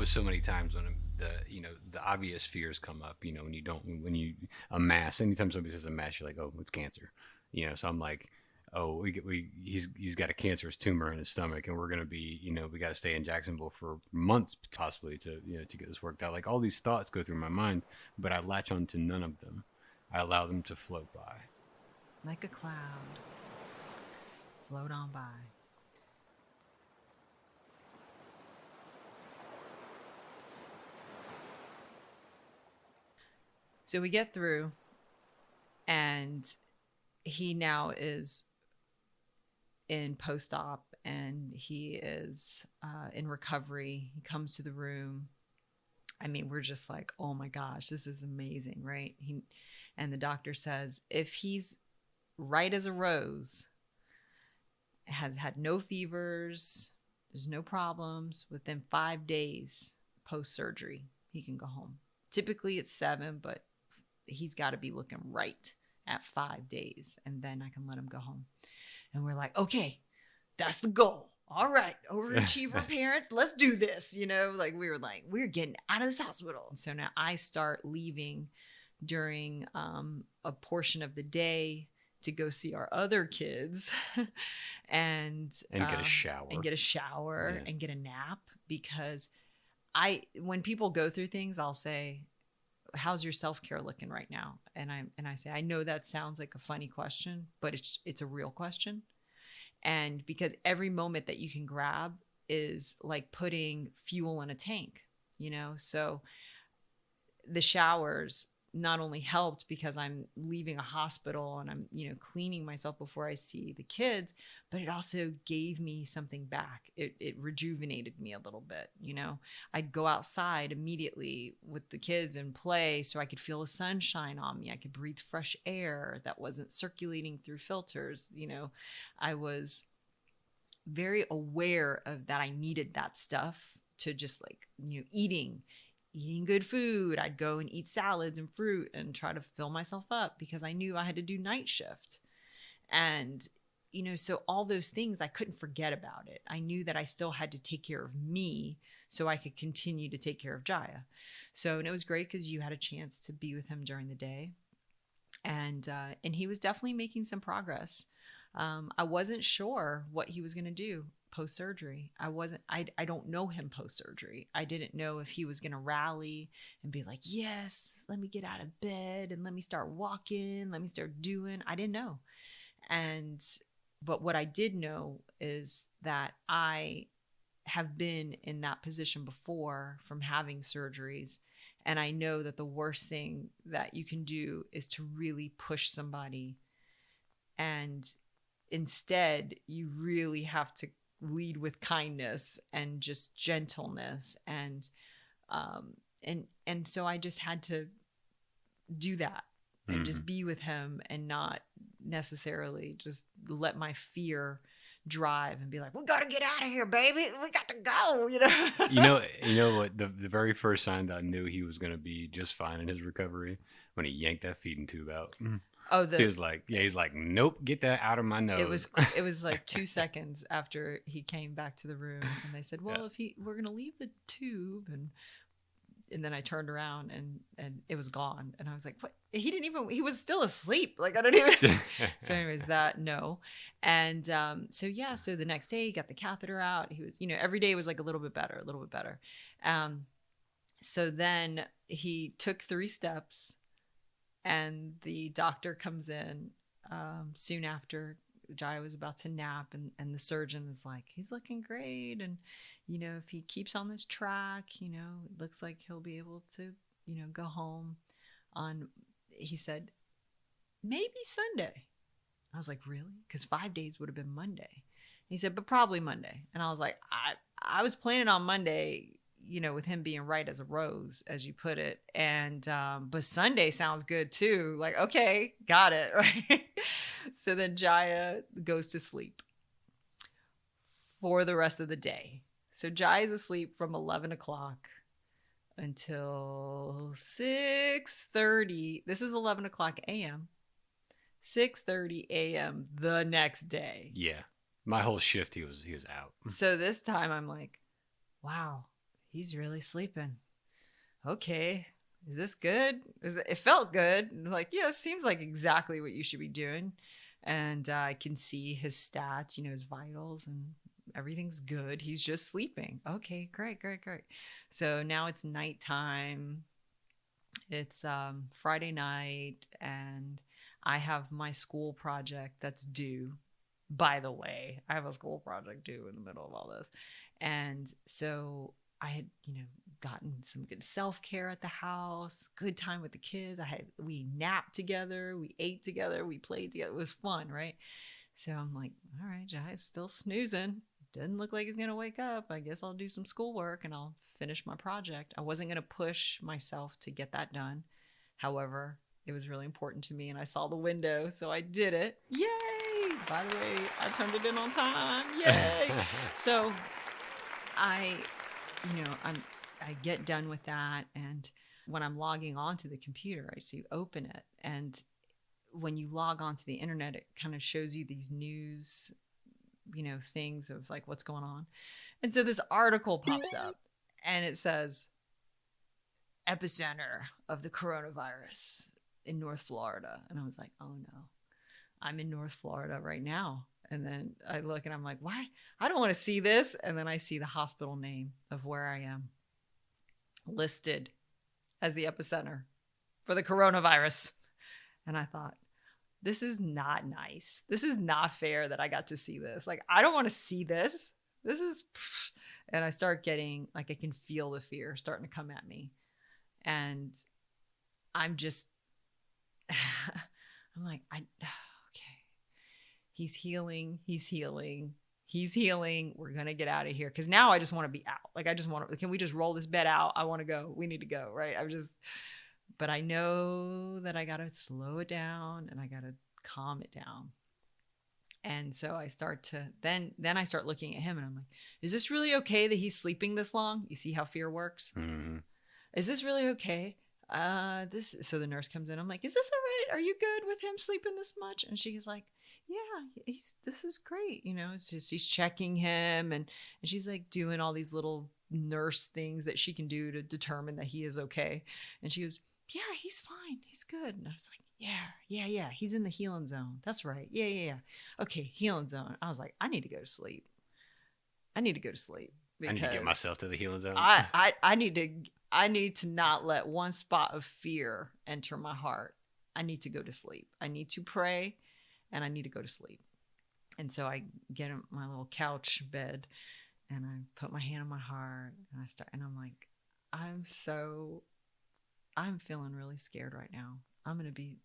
So many times when the obvious fears come up, when you a mass, anytime somebody says a mass, you're like, oh, it's cancer, so I'm like, oh, he's got a cancerous tumor in his stomach, and we're going to be, we got to stay in Jacksonville for months possibly to get this worked out. Like all these thoughts go through my mind, but I latch on to none of them. I allow them to float by. Like a cloud, float on by. So we get through, and he now is in post-op, and he is in recovery. He comes to the room. I mean, we're just like, oh my gosh, this is amazing, right? And the doctor says, if he's right as a rose, has had no fevers, there's no problems, within 5 days post-surgery, he can go home. Typically it's 7, but he's got to be looking right at 5 days, and then I can let him go home. And we're like, okay, that's the goal. All right, overachiever parents, let's do this. We're getting out of this hospital. And so now I start leaving during a portion of the day to go see our other kids and get a shower and get a nap, because when people go through things, I'll say, how's your self-care looking right now? And I say, I know that sounds like a funny question, but it's a real question. And because every moment that you can grab is like putting fuel in a tank, so the showers not only helped because I'm leaving a hospital and I'm, cleaning myself before I see the kids, but it also gave me something back. It rejuvenated me a little bit. I'd go outside immediately with the kids and play so I could feel the sunshine on me. I could breathe fresh air that wasn't circulating through filters. I was very aware of that. I needed that stuff to just like, eating good food. I'd go and eat salads and fruit and try to fill myself up because I knew I had to do night shift. And, so all those things, I couldn't forget about it. I knew that I still had to take care of me so I could continue to take care of Jaiah. So, and it was great because you had a chance to be with him during the day. And he was definitely making some progress. I wasn't sure what he was going to do post-surgery. I don't know him post-surgery. I didn't know if he was going to rally and be like, yes, let me get out of bed and let me start walking, let me start doing. I didn't know. But what I did know is that I have been in that position before from having surgeries. And I know that the worst thing that you can do is to really push somebody. And instead, you really have to lead with kindness and just gentleness. And so I just had to do that and just be with him and not necessarily just let my fear drive and be like, we got to get out of here, baby. We got to go, You know what? The very first sign that I knew he was going to be just fine in his recovery, when he yanked that feeding tube out. Oh, he was like, he's like, nope, get that out of my nose. It was like 2 seconds after he came back to the room, and they said, well, we're going to leave the tube, and then I turned around and it was gone, and I was like, what? He was still asleep. Like, I don't even. So anyways, no. And so the next day he got the catheter out. He was, every day was like a little bit better. So then he took 3 steps. And the doctor comes in soon after Jaiah was about to nap. And the surgeon is like, he's looking great. And, if he keeps on this track, it looks like he'll be able to, go home on, he said, maybe Sunday. I was like, really? Because 5 days would have been Monday. He said, but probably Monday. And I was like, I was planning on Monday, with him being right as a rose, as you put it. And, but Sunday sounds good too. Like, okay, got it. Right. So then Jaiah goes to sleep for the rest of the day. So Jaiah's asleep from 11 o'clock until 6:30. This is 11 o'clock a.m. 6:30 a.m. the next day. Yeah. My whole shift, he was out. So this time I'm like, wow, he's really sleeping. Okay. Is this good? It felt good. Like, yeah, it seems like exactly what you should be doing. And I can see his stats, his vitals, and everything's good. He's just sleeping. Okay, great. So now it's nighttime. It's Friday night, and I have my school project that's due. By the way, I have a school project due in the middle of all this. And so I had, gotten some good self-care at the house, good time with the kids. We napped together, we ate together, we played together. It was fun, right? So I'm like, all right, Jai's still snoozing. Doesn't look like he's going to wake up. I guess I'll do some schoolwork and I'll finish my project. I wasn't going to push myself to get that done. However, it was really important to me and I saw the window, so I did it. Yay! By the way, I turned it in on time. Yay! So I get done with that, and when I'm logging onto the computer, I see open it, and when you log onto the internet, it kind of shows you these news, things of like what's going on. And so this article pops up, and it says, epicenter of the coronavirus in North Florida. And I was like, oh no. I'm in North Florida right now. And then I look and I'm like, why? I don't want to see this. And then I see the hospital name of where I am listed as the epicenter for the coronavirus. And I thought, this is not nice. This is not fair that I got to see this. Like, I don't want to see this. This is, and I start getting, like, I can feel the fear starting to come at me. And I'm just, I'm like, okay, he's healing. We're going to get out of here. Cause now I just want to be out. Like, I just want to, can we just roll this bed out? I want to go. We need to go. Right. But I know that I got to slow it down and I got to calm it down. And so I start to, then I start looking at him and I'm like, is this really okay that he's sleeping this long? You see how fear works? Mm-hmm. Is this really okay? So the nurse comes in. I'm like, is this all right? Are you good with him sleeping this much? And she's like, yeah, this is great. You know, it's just, she's checking him and she's like doing all these little nurse things that she can do to determine that he is okay. And she goes, yeah, he's fine. He's good. And I was like, yeah. He's in the healing zone. That's right. Yeah. Okay, healing zone. I was like, I need to go to sleep. I need to get myself to the healing zone. I need to not let one spot of fear enter my heart. I need to go to sleep. I need to pray and I need to go to sleep. And so I get in my little couch bed and I put my hand on my heart and I'm like, I'm feeling really scared right now. I'm going to be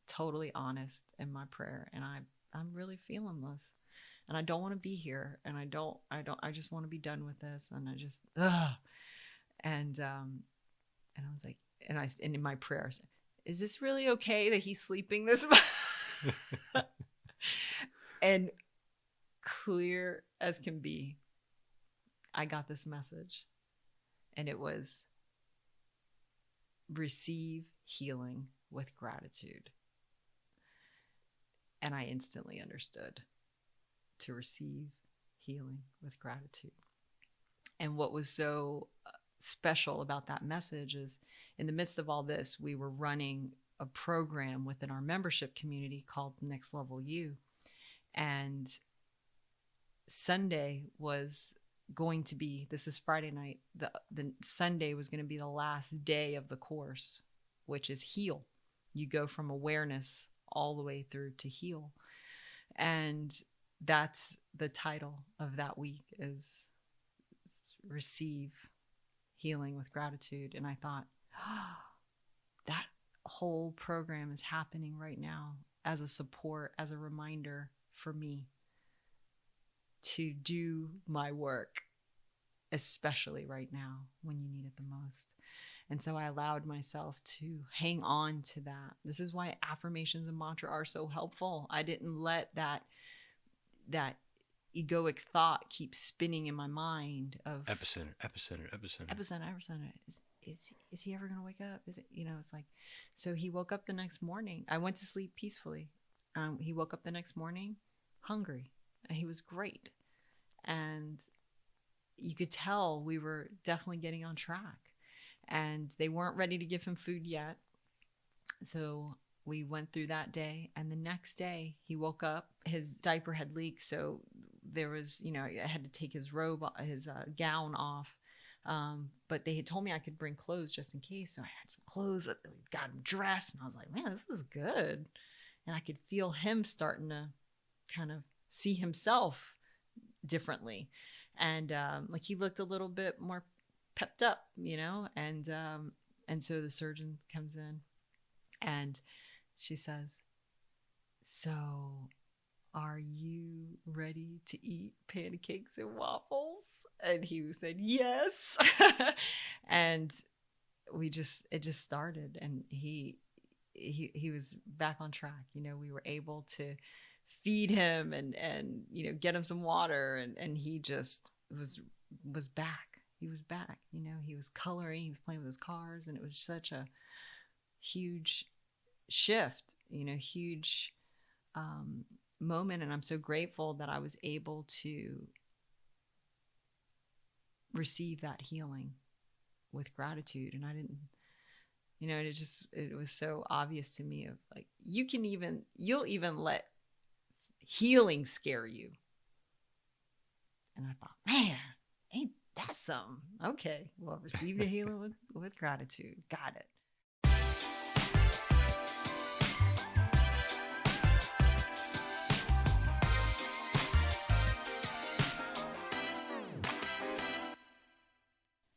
totally honest in my prayer. And I'm really feeling this and I don't want to be here. And I just want to be done with this. And I just, And I was like, and in my prayers, is this really okay that he's sleeping this much? And clear as can be, I got this message and it was receive healing with gratitude. And I instantly understood to receive healing with gratitude. And what was so special about that message is in the midst of all this, we were running a program within our membership community called Next Level You. And Sunday was going to be, this is Friday night, the Sunday was going to be the last day of the course, which is heal. You go from awareness all the way through to heal. And that's the title of that week is receive healing with gratitude. And I thought, that whole program is happening right now as a support, as a reminder for me to do my work, especially right now when you need it the most. And so I allowed myself to hang on to that. This is why affirmations and mantra are so helpful. I didn't let that egoic thought keep spinning in my mind of epicenter. Is he ever going to wake up? Is it, it's like, so he woke up the next morning. I went to sleep peacefully. He woke up the next morning hungry and he was great. And you could tell we were definitely getting on track and they weren't ready to give him food yet. So we went through that day and the next day he woke up, his diaper had leaked. So there was, I had to take his robe, his gown off. But they had told me I could bring clothes just in case. So I had some clothes, got him dressed and I was like, man, this is good. And I could feel him starting to kind of see himself differently. And like he looked a little bit more pepped up, and so the surgeon comes in and she says, so are you ready to eat pancakes and waffles? And he said, yes. And it just started and he was back on track. We were able to feed him and get him some water and he just was back. He was back, he was coloring, he was playing with his cars and it was such a huge shift, huge moment. And I'm so grateful that I was able to receive that healing with gratitude. And I didn't, And it was so obvious to me of like, you'll even let healing scare you. And I thought, man, ain't that something? Okay, well, receive the healing with gratitude. Got it.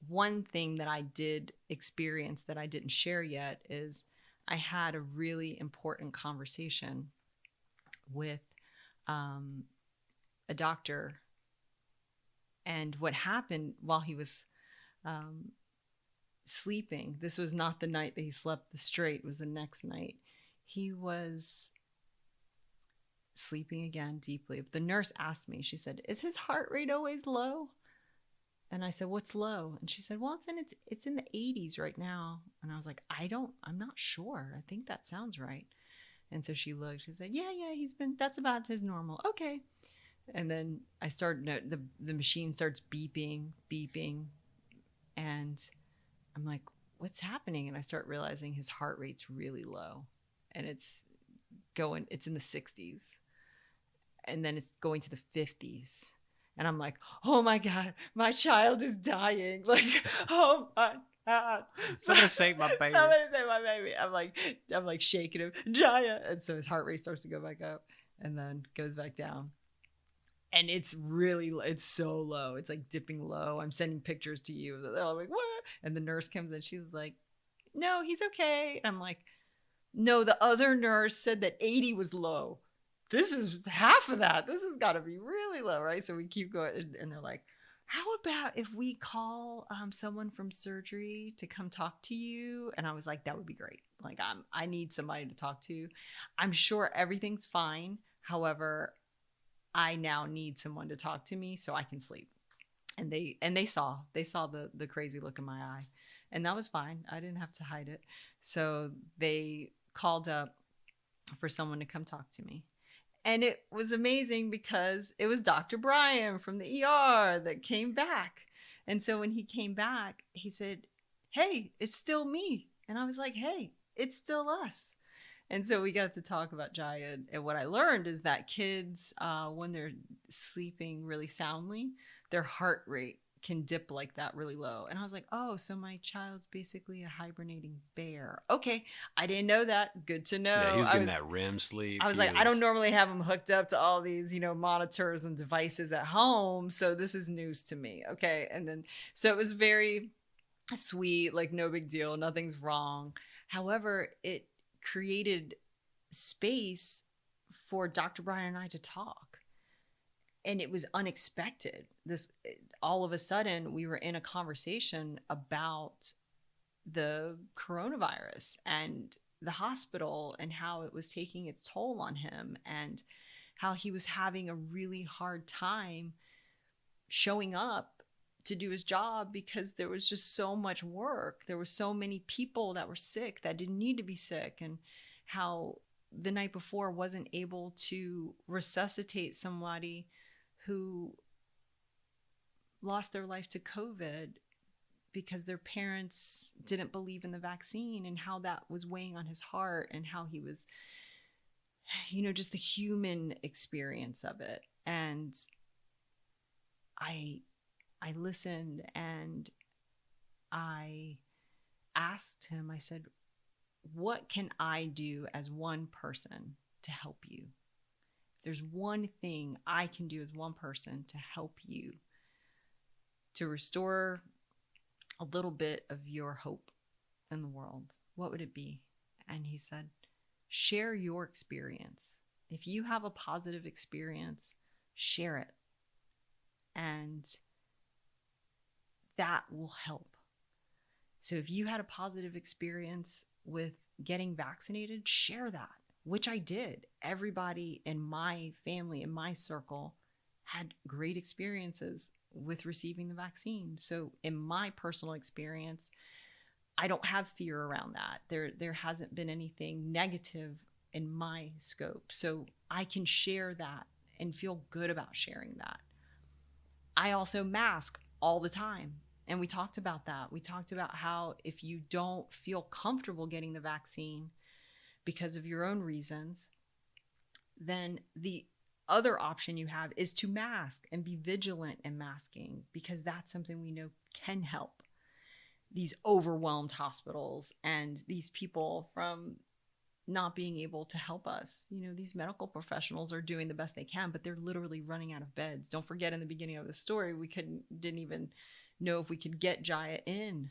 One thing that I did experience that I didn't share yet is I had a really important conversation with a doctor. And what happened while he was sleeping, this was not the night that he slept straight, it was the next night. He was sleeping again deeply. The nurse asked me, she said, "Is his heart rate always low?" And I said, "What's low?" And she said, "Well, it's in the 80s right now." And I was like, I'm not sure. I think that sounds right. And so she looked, she said, yeah, that's about his normal. Okay. And then I started, the machine starts beeping. And I'm like, what's happening? And I start realizing his heart rate's really low. And it's in the 60s. And then it's going to the 50s. And I'm like, oh my God, my child is dying. Like, oh my God. Somebody save my baby. Somebody save my baby. I'm like shaking him, Jaiah. And so his heart rate starts to go back up and then goes back down. And it's so low. It's like dipping low. I'm sending pictures to you. I'm like, what? And the nurse comes in. She's like, no, he's okay. And I'm like, no, the other nurse said that 80 was low. This is half of that. This has got to be really low, right? So we keep going. And they're like, how about if we call someone from surgery to come talk to you? And I was like, that would be great. Like, I need somebody to talk to. I'm sure everything's fine. However, I now need someone to talk to me so I can sleep. And they saw the crazy look in my eye, and that was fine. I didn't have to hide it. So they called up for someone to come talk to me. And it was amazing because it was Dr. Brian from the ER that came back. And so when he came back, he said, hey, it's still me. And I was like, hey, it's still us. And so we got to talk about Jaiah. And what I learned is that kids, when they're sleeping really soundly, their heart rate can dip like that really low. And I was like, oh, so my child's basically a hibernating bear. Okay, I didn't know that. Good to know. Yeah, he was getting that REM sleep. I was like, I don't normally have him hooked up to all these, monitors and devices at home. So this is news to me. Okay. And then, so it was very sweet, like no big deal. Nothing's wrong. However, it created space for Dr. Brian and I to talk. And it was unexpected. All of a sudden, we were in a conversation about the coronavirus and the hospital and how it was taking its toll on him and how he was having a really hard time showing up to do his job because there was just so much work. There were so many people that were sick that didn't need to be sick, and how the night before wasn't able to resuscitate somebody who lost their life to COVID because their parents didn't believe in the vaccine, and how that was weighing on his heart, and how he was, just the human experience of it. And I listened, and I asked him, I said, what can I do as one person to help you? There's one thing I can do as one person to help you to restore a little bit of your hope in the world. What would it be? And he said, share your experience. If you have a positive experience, share it. And that will help. So if you had a positive experience with getting vaccinated, share that, which I did. Everybody in my family, in my circle, had great experiences with receiving the vaccine. So in my personal experience, I don't have fear around that. There hasn't been anything negative in my scope. So I can share that and feel good about sharing that. I also mask all the time. And we talked about that. We talked about how if you don't feel comfortable getting the vaccine because of your own reasons, then the other option you have is to mask and be vigilant in masking, because that's something we know can help these overwhelmed hospitals and these people from not being able to help us. You know, these medical professionals are doing the best they can, but they're literally running out of beds. Don't forget, in the beginning of the story, we didn't even know if we could get Jaiah in.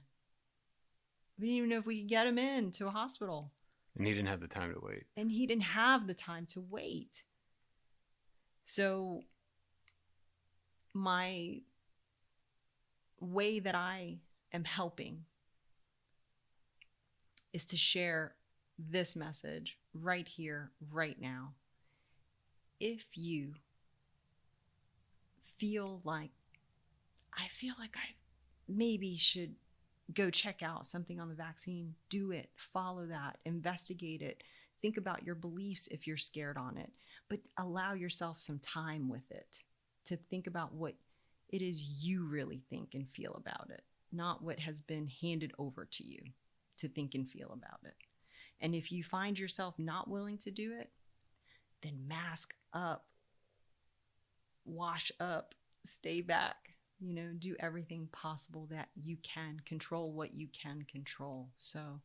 We didn't even know if we could get him in to a hospital. And he didn't have the time to wait. And he didn't have the time to wait. So my way that I am helping is to share this message right here, right now. If you feel like, I feel like I maybe should go check out something on the vaccine, do it, follow that, investigate it, think about your beliefs if you're scared on it, but allow yourself some time with it to think about what it is you really think and feel about it, not what has been handed over to you to think and feel about it. And if you find yourself not willing to do it, then mask up, wash up, stay back, do everything possible that you can, control what you can control. So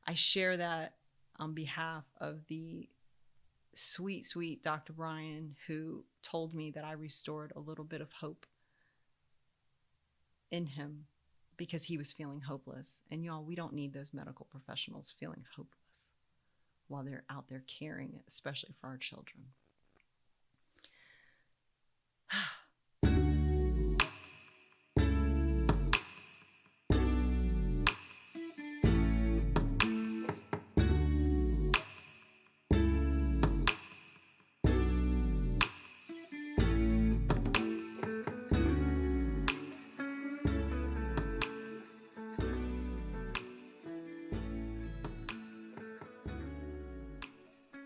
I share that on behalf of the sweet, sweet Dr. Brian, who told me that I restored a little bit of hope in him because he was feeling hopeless. And y'all, we don't need those medical professionals feeling hopeless while they're out there caring, especially for our children.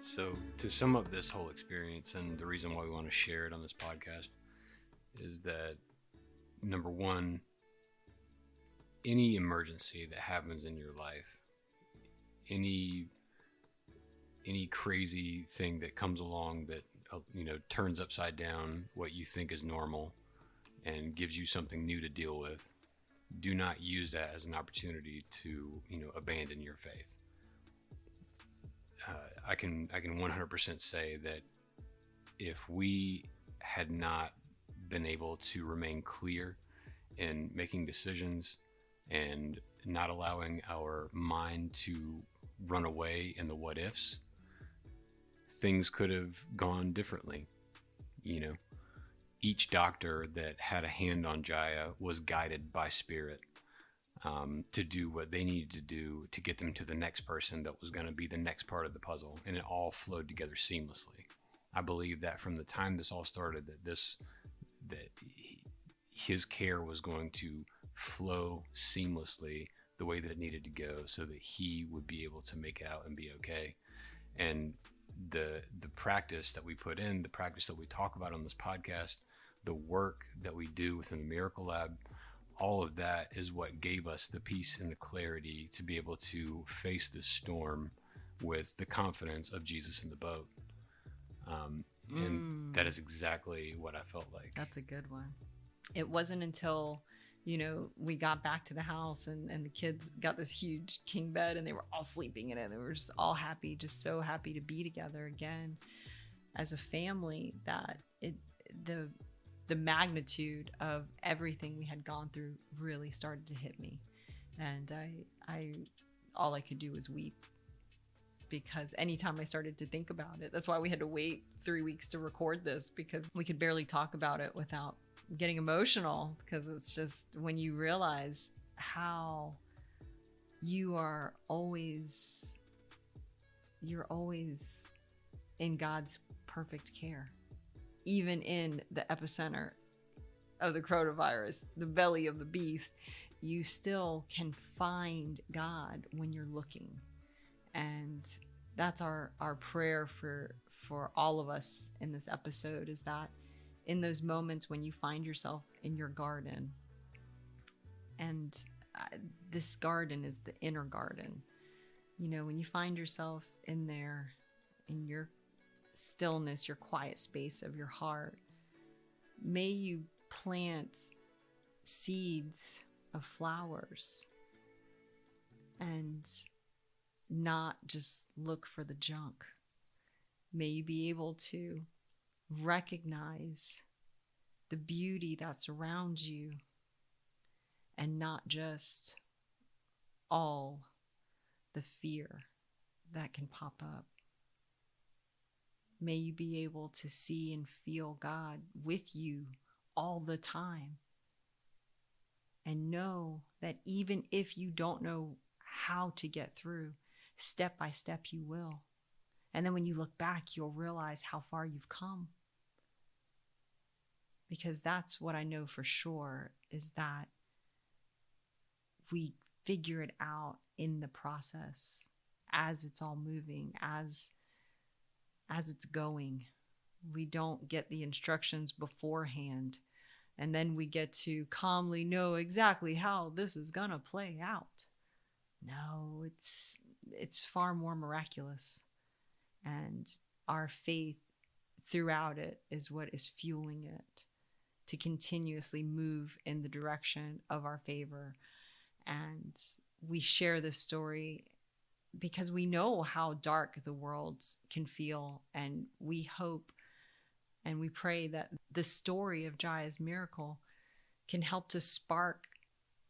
So to sum up this whole experience, and the reason why we want to share it on this podcast, is that number one, any emergency that happens in your life, any crazy thing that comes along that turns upside down what you think is normal and gives you something new to deal with, do not use that as an opportunity to abandon your faith. I can 100% say that if we had not been able to remain clear in making decisions and not allowing our mind to run away in the what ifs, things could have gone differently. Each doctor that had a hand on Jaiah was guided by spirit to do what they needed to do to get them to the next person that was going to be the next part of the puzzle, and it all flowed together seamlessly. I believe that from the time this all started, that his care was going to flow seamlessly the way that it needed to go, so that he would be able to make it out and be okay. And the practice that we put in, the practice that we talk about on this podcast, the work that we do within the Miracle Lab, all of that is what gave us the peace and the clarity to be able to face this storm with the confidence of Jesus in the boat. And that is exactly what I felt like. That's a good one. It wasn't until, we got back to the house and the kids got this huge king bed and they were all sleeping in it. They were just all happy, just so happy to be together again as a family, that the magnitude of everything we had gone through really started to hit me. And I all I could do was weep, because anytime I started to think about it, that's why we had to wait 3 weeks to record this, because we could barely talk about it without getting emotional, because it's just when you realize how you're always in God's perfect care. Even in the epicenter of the coronavirus, the belly of the beast, you still can find God when you're looking. And that's our prayer for all of us in this episode, is that in those moments when you find yourself in your garden And this garden is the inner garden. You know, when you find yourself in there, in your stillness, your quiet space of your heart, may you plant seeds of flowers and not just look for the junk. May you be able to recognize the beauty that surrounds you and not just all the fear that can pop up. May you be able to see and feel God with you all the time. And know that even if you don't know how to get through, step by step you will. And then when you look back, you'll realize how far you've come. Because that's what I know for sure, is that we figure it out in the process as it's all moving, as it's going. We don't get the instructions beforehand, and then we get to calmly know exactly how this is gonna play out. No, it's far more miraculous. And our faith throughout it is what is fueling it to continuously move in the direction of our favor. And we share this story because we know how dark the world can feel. And we hope and we pray that the story of Jaiah's miracle can help to spark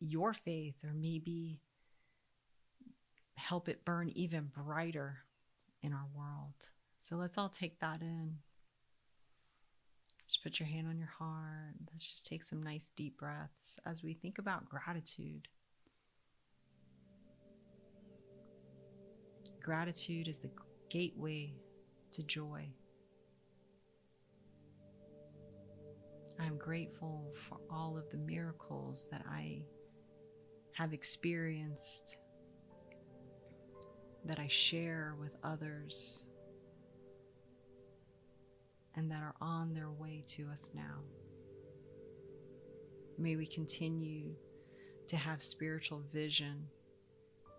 your faith, or maybe help it burn even brighter in our world. So let's all take that in. Just put your hand on your heart. Let's just take some nice deep breaths as we think about gratitude. Gratitude is the gateway to joy. I'm grateful for all of the miracles that I have experienced, that I share with others, and that are on their way to us now. May we continue to have spiritual vision,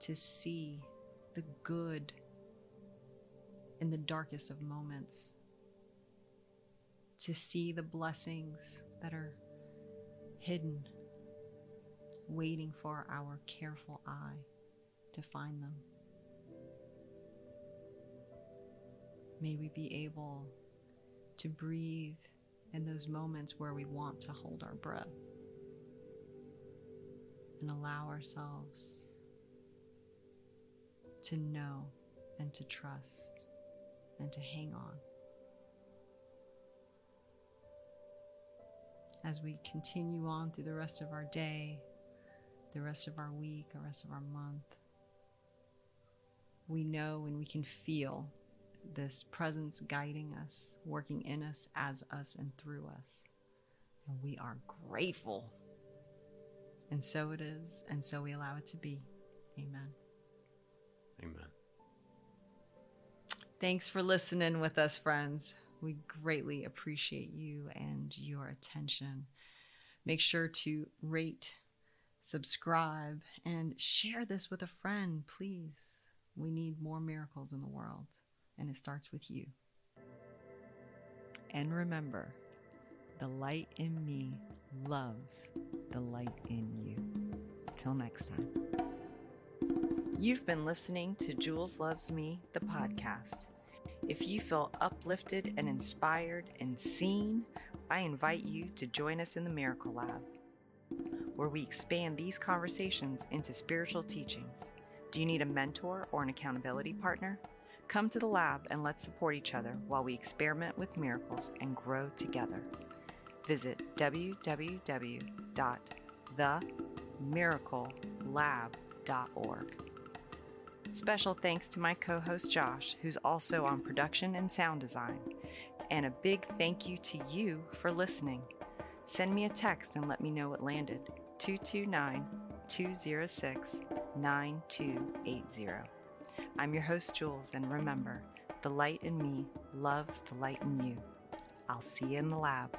to see the good in the darkest of moments, to see the blessings that are hidden, waiting for our careful eye to find them. May we be able to breathe in those moments where we want to hold our breath and allow ourselves to know and to trust and to hang on. As we continue on through the rest of our day, the rest of our week, the rest of our month, we know and we can feel this presence guiding us, working in us, as us, and through us. And we are grateful. And so it is, and so we allow it to be. Amen. Amen. Thanks for listening with us, friends. We greatly appreciate you and your attention. Make sure to rate, subscribe, and share this with a friend, please. We need more miracles in the world, and it starts with you. And remember, the light in me loves the light in you. Till next time. You've been listening to Jules Loves Me, the podcast. If you feel uplifted and inspired and seen, I invite you to join us in the Miracle Lab, where we expand these conversations into spiritual teachings. Do you need a mentor or an accountability partner? Come to the lab and let's support each other while we experiment with miracles and grow together. Visit www.themiraclelab.org. Special thanks to my co-host Josh, who's also on production and sound design. And a big thank you to you for listening. Send me a text and let me know it landed. 229-206-9280. I'm your host, Jules, and remember, the light in me loves the light in you. I'll see you in the lab.